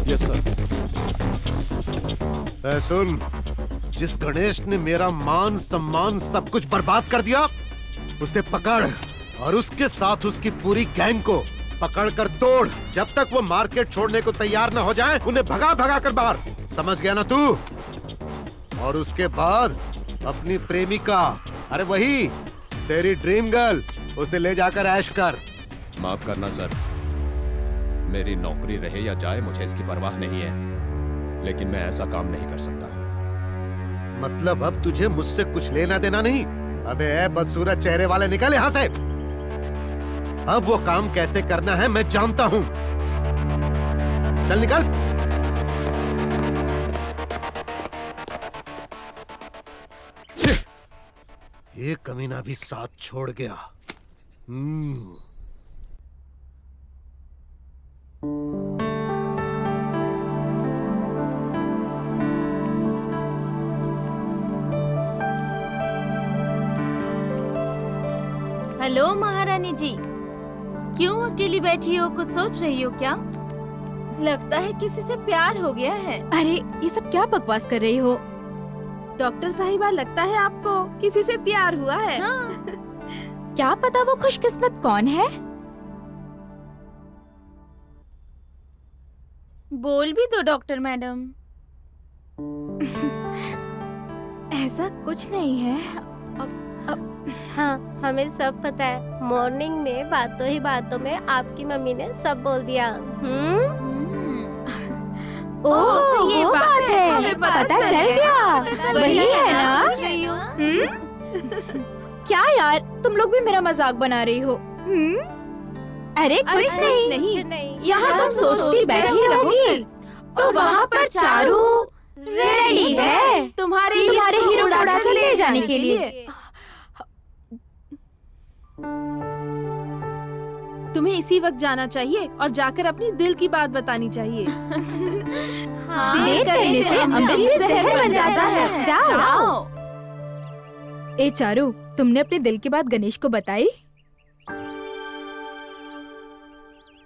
Yes sir. सुन, जिस गणेश ने मेरा मान सम्मान सब कुछ बर्बाद कर दिया, उसे पकड़ और उसके साथ उसकी पूरी गैंग को पकड़ कर तोड़। जब तक वो मार्केट छोड़ने को तैयार न हो जाएं, उन्हें भगा भगा कर बाहर। समझ गया ना तू? और उसके बाद अपनी प्रेमिका, अरे वही तेरी ड्रीम गर्ल, उसे ले जाकर ऐश कर। माफ करना सर, मेरी नौकरी रहे या जाए मुझे इसकी परवाह नहीं है, लेकिन मैं ऐसा काम नहीं कर सकता। मतलब अब तुझे मुझसे कुछ लेना देना नहीं? अबे ए बदसूरत चेहरे वाले, निकल यहाँ से। अब वो काम कैसे करना है मैं जानता हूँ। चल निकल। ये कमीना भी साथ छोड़ गया। हेलो महारानी जी, क्यों अकेली बैठी हो? कुछ सोच रही हो क्या? लगता है किसी से प्यार हो गया है। अरे ये सब क्या बकवास कर रही हो? डॉक्टर साहिबा, लगता है आपको किसी से प्यार हुआ है। हाँ। क्या पता वो खुशकिस्मत कौन है? बोल भी दो डॉक्टर मैडम। ऐसा कुछ नहीं है। हाँ, हमें सब पता है। मॉर्निंग में बातों ही बातों में आपकी मम्मी ने सब बोल दिया। ओह, ये वो बात है। हमें पता चल गया। वही है ना? क्या यार, तुम लोग भी मेरा मजाक बना रही हो? अरे कुछ नहीं। यहाँ तुम सोचती बैठी रहोगी तो वहाँ पर चारू रेडी है तुम्हारे हीरो को उड़ा कर ले जाने के लिए। तुम्हें इसी वक्त जाना चाहिए और जाकर अपनी दिल की बात बतानी चाहिए। देर करने से अमृत भी जहर बन जाता है। जाओ। ए चारू, तुमने अपने दिल की बात गणेश को बताई?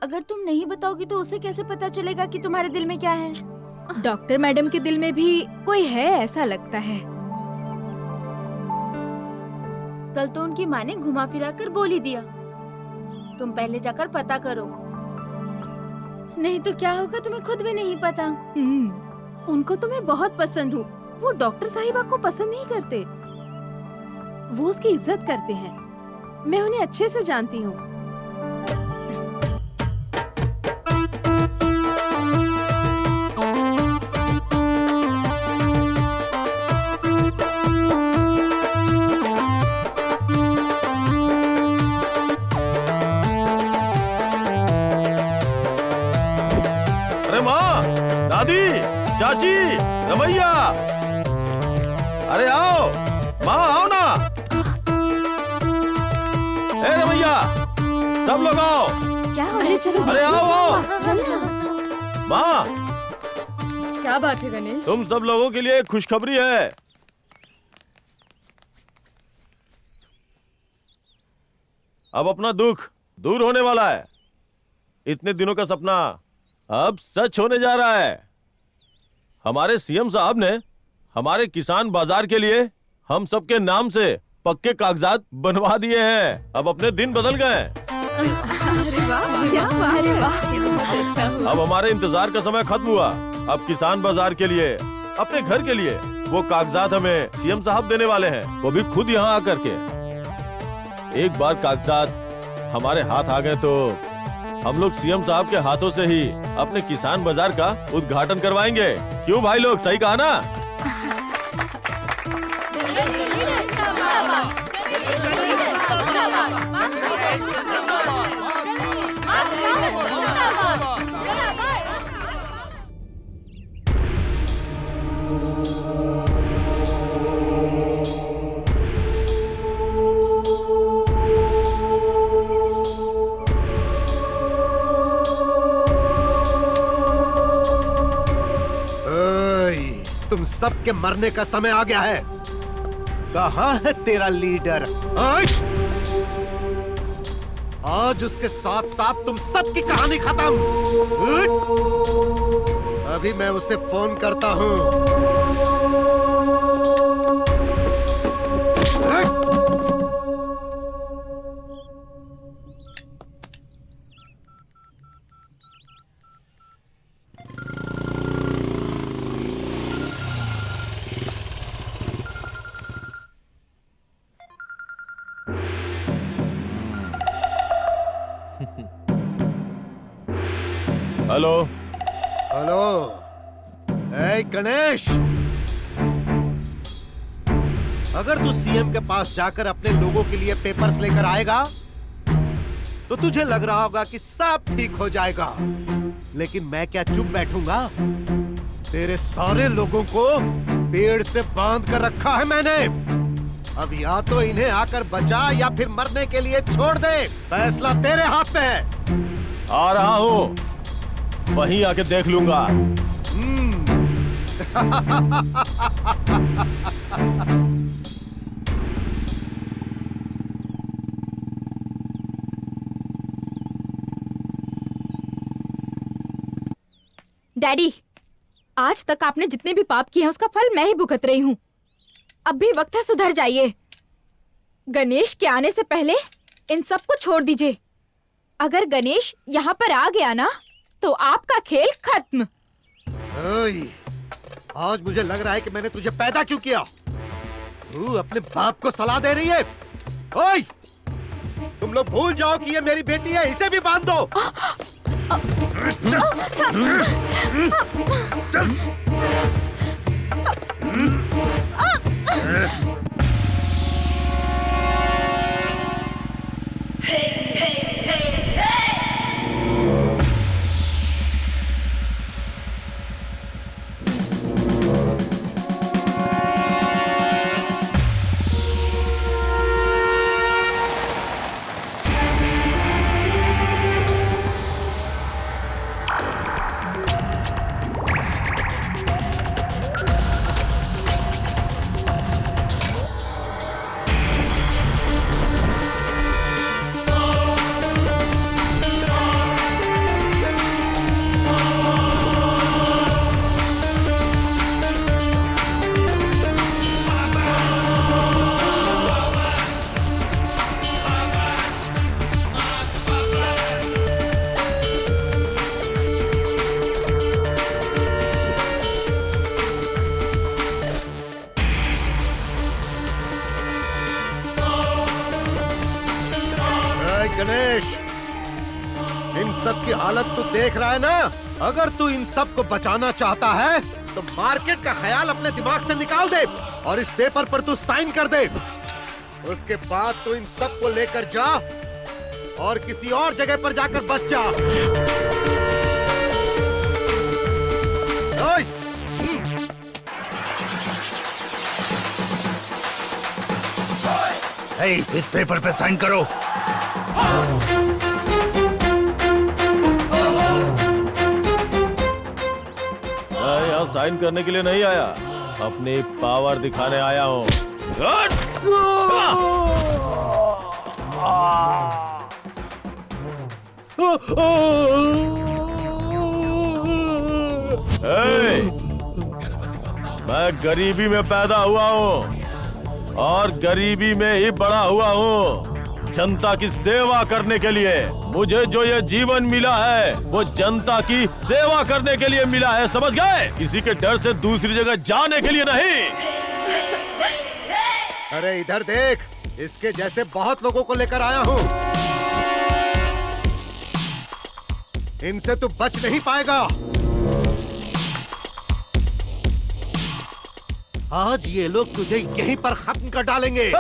अगर तुम नहीं बताओगी तो उसे कैसे पता चलेगा कि तुम्हारे दिल में क्या है? डॉक्टर मैडम के दिल में भी कोई है ऐसा लगता है। कल तो उनकी माँ ने घुमा फिरा कर बोल ही दिया। तुम पहले जाकर पता करो, नहीं तो क्या होगा तुम्हें खुद भी नहीं पता। उनको तो मैं बहुत पसंद हूँ। वो डॉक्टर साहिबा को पसंद नहीं करते, वो उसकी इज्जत करते हैं। मैं उन्हें अच्छे से जानती हूँ। दादी, चाची, रमैया, अरे आओ, माँ आओ ना। ए रमैया, सब लोग आओ। क्या हो रहा है? चलो अरे आओ। चलो। माँ, क्या बात है गणेश? तुम सब लोगों के लिए एक खुशखबरी है। अब अपना दुख दूर होने वाला है। इतने दिनों का सपना अब सच होने जा रहा है। हमारे सीएम साहब ने हमारे किसान बाजार के लिए हम सबके नाम से पक्के कागजात बनवा दिए हैं। अब अपने दिन बदल गए। अरे वाह, क्या बात है। अब हमारे इंतजार का समय खत्म हुआ। अब किसान बाजार के लिए, अपने घर के लिए वो कागजात हमें सीएम साहब देने वाले हैं, वो भी खुद यहाँ आकर के। एक बार कागजात हमारे हाथ आ गए तो हम लोग सीएम साहब के हाथों से ही अपने किसान बाजार का उद्घाटन करवाएंगे। क्यों भाई लोग, सही कहा ना? तुम सबके मरने का समय आ गया है। कहाँ है तेरा लीडर? आज उसके साथ साथ तुम सबकी कहानी खत्म। अभी मैं उसे फोन करता हूँ। हेलो हेलो, ए गणेश, अगर तू सीएम के पास जाकर अपने लोगों के लिए पेपर्स लेकर आएगा तो तुझे लग रहा होगा कि सब ठीक हो जाएगा, लेकिन मैं क्या चुप बैठूंगा? तेरे सारे लोगों को पेड़ से बांध कर रखा है मैंने। अब या तो इन्हें आकर बचा या फिर मरने के लिए छोड़ दे, फैसला तेरे हाथ में है। आ रहा हूँ, वहीं आके देख लूंगा। डैडी, आज तक आपने जितने भी पाप किए हैं उसका फल मैं ही भुगत रही हूँ। अब भी वक्त है, सुधर जाइए। गणेश के आने से पहले इन सब को छोड़ दीजिए। अगर गणेश यहाँ पर आ गया ना तो आपका खेल खत्म। आज मुझे लग रहा है कि मैंने तुझे पैदा क्यों किया। तू अपने बाप को सलाह दे रही है। ओए, तुम लोग भूल जाओ कि ये मेरी बेटी है, इसे भी बांध दो। गणेश, इन सब की हालत तू देख रहा है ना? अगर तू इन सब को बचाना चाहता है तो मार्केट का ख्याल अपने दिमाग से निकाल दे और इस पेपर पर तू साइन कर दे। उसके बाद तू इन सब को लेकर जा और किसी और जगह पर जाकर बस जा। इस पेपर पे साइन करो। मैं यहाँ साइन करने के लिए नहीं आया, अपनी पावर दिखाने आया हूँ। मैं गरीबी में पैदा हुआ हूँ और गरीबी में ही बड़ा हुआ हूँ। जनता की सेवा करने के लिए मुझे जो ये जीवन मिला है वो जनता की सेवा करने के लिए मिला है, समझ गए? किसी के डर से दूसरी जगह जाने के लिए नहीं। अरे इधर देख, इसके जैसे बहुत लोगों को लेकर आया हूँ। इनसे तू बच नहीं पाएगा। आज ये लोग तुझे यहीं पर खत्म कर डालेंगे।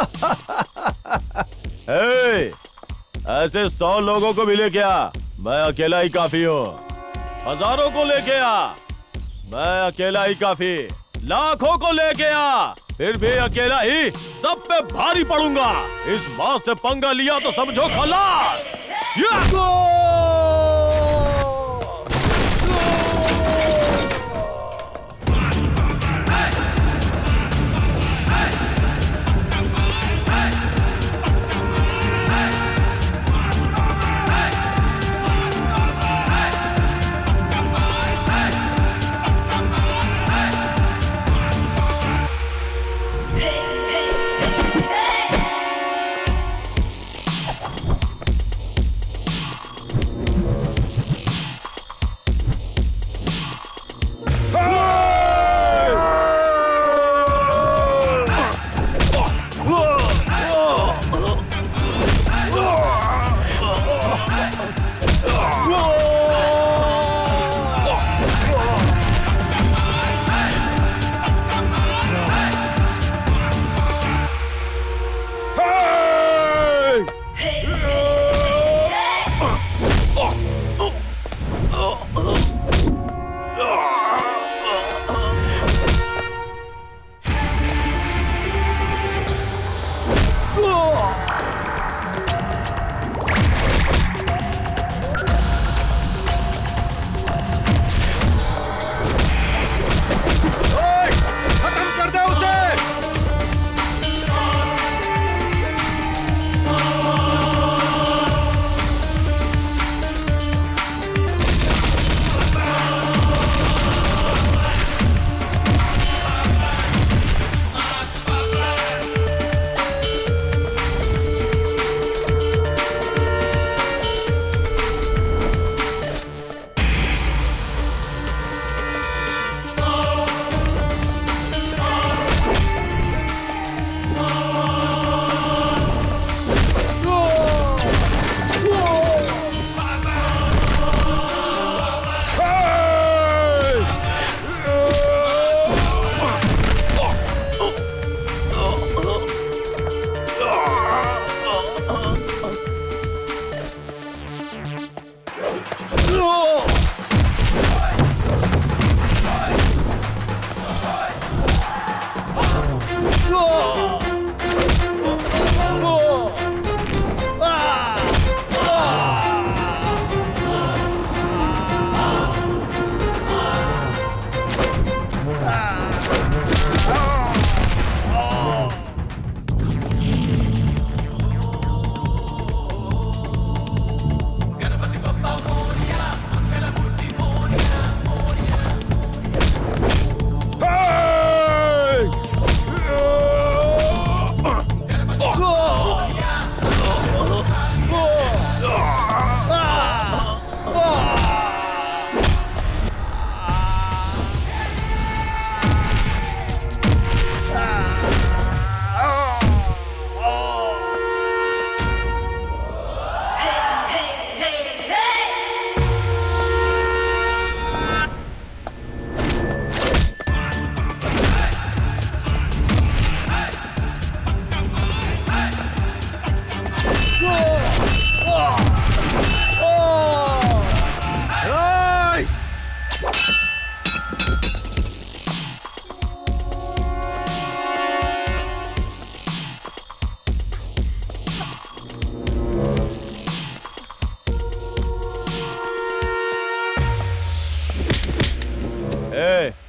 ए, ऐसे 100 लोगों को भी लेके आ, मैं अकेला ही काफी हूँ। हजारों को लेके आ, मैं अकेला ही काफी। लाखों को लेके आ, फिर भी अकेला ही सब पे भारी पड़ूंगा। इस बात से पंगा लिया तो समझो खलास।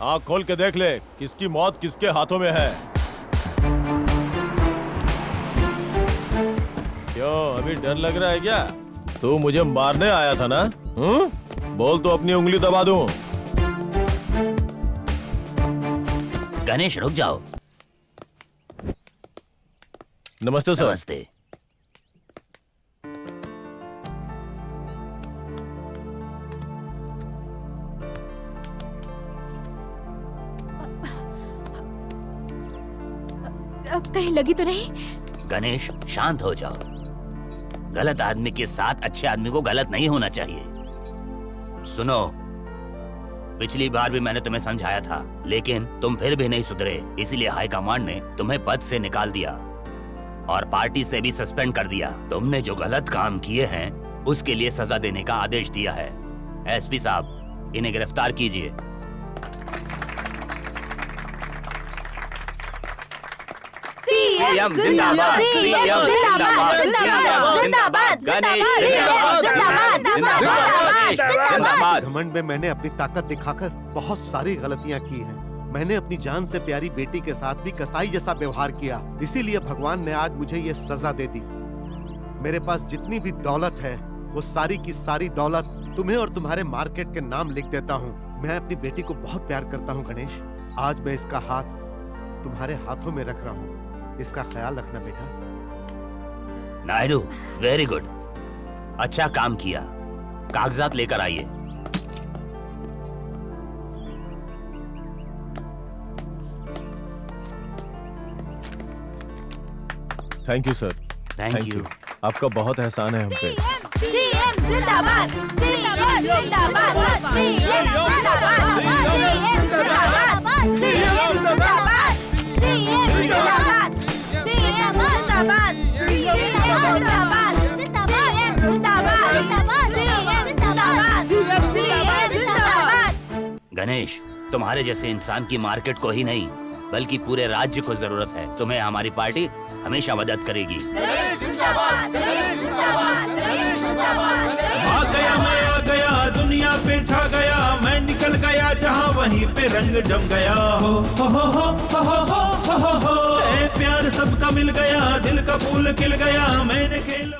आंख खोल के देख ले, किसकी मौत किसके हाथों में है। क्यों, अभी डर लग रहा है क्या? तू मुझे मारने आया था ना? बोल तो अपनी उंगली दबा दूं। गणेश रुक जाओ। नमस्ते सर। नमस्ते। कहीं लगी तो नहीं? गणेश शांत हो जाओ। गलत आदमी के साथ अच्छे आदमी को गलत नहीं होना चाहिए। सुनो, पिछली बार भी मैंने तुम्हें समझाया था, लेकिन तुम फिर भी नहीं सुधरे, इसलिए हाई कमांड ने तुम्हें पद से निकाल दिया। और पार्टी से भी सस्पेंड कर दिया। तुमने जो गलत काम किए हैं उसके लिए सजा देने का आदेश दिया है। एसपी साहब, इन्हें गिरफ्तार कीजिए। सीएम जिंदाबाद, सीएम जिंदाबाद, जिंदाबाद, जिंदाबाद। घमंड में मैंने अपनी ताकत दिखाकर बहुत सारी गलतियां की हैं। मैंने अपनी जान से प्यारी बेटी के साथ भी कसाई जैसा व्यवहार किया, इसीलिए भगवान ने आज मुझे ये सजा दे दी। मेरे पास जितनी भी दौलत है वो सारी की सारी दौलत तुम्हें और तुम्हारे मार्केट के नाम लिख देता हूँ। मैं अपनी बेटी को बहुत प्यार करता हूँ गणेश। आज मैं इसका हाथ तुम्हारे हाथों में रख रहा हूँ, इसका ख्याल रखना बेटा। नायडू, वेरी गुड, अच्छा काम किया। कागजात लेकर आइए। Thank you sir. Thank you. आपका बहुत एहसान है हम पे। सीएम जिंदाबाद, सीएम जिंदाबाद, सीएम जिंदाबाद, सीएम जिंदाबाद, सीएम जिंदाबाद, सीएम जिंदाबाद, सीएम जिंदाबाद, सीएम जिंदाबाद। गणेश, तुम्हारे जैसे इंसान की मार्केट को ही नहीं बल्कि पूरे राज्य को जरूरत है। तुम्हें हमारी पार्टी हमेशा मदद करेगी। आ गया, मैं आ गया, दुनिया पे छा गया, मैं निकल गया जहाँ वहीं पे रंग जम गया। हो हो हो हो हो हो हो हो, प्यार सबका मिल गया, दिल का फूल खिल गया, मैंने खेल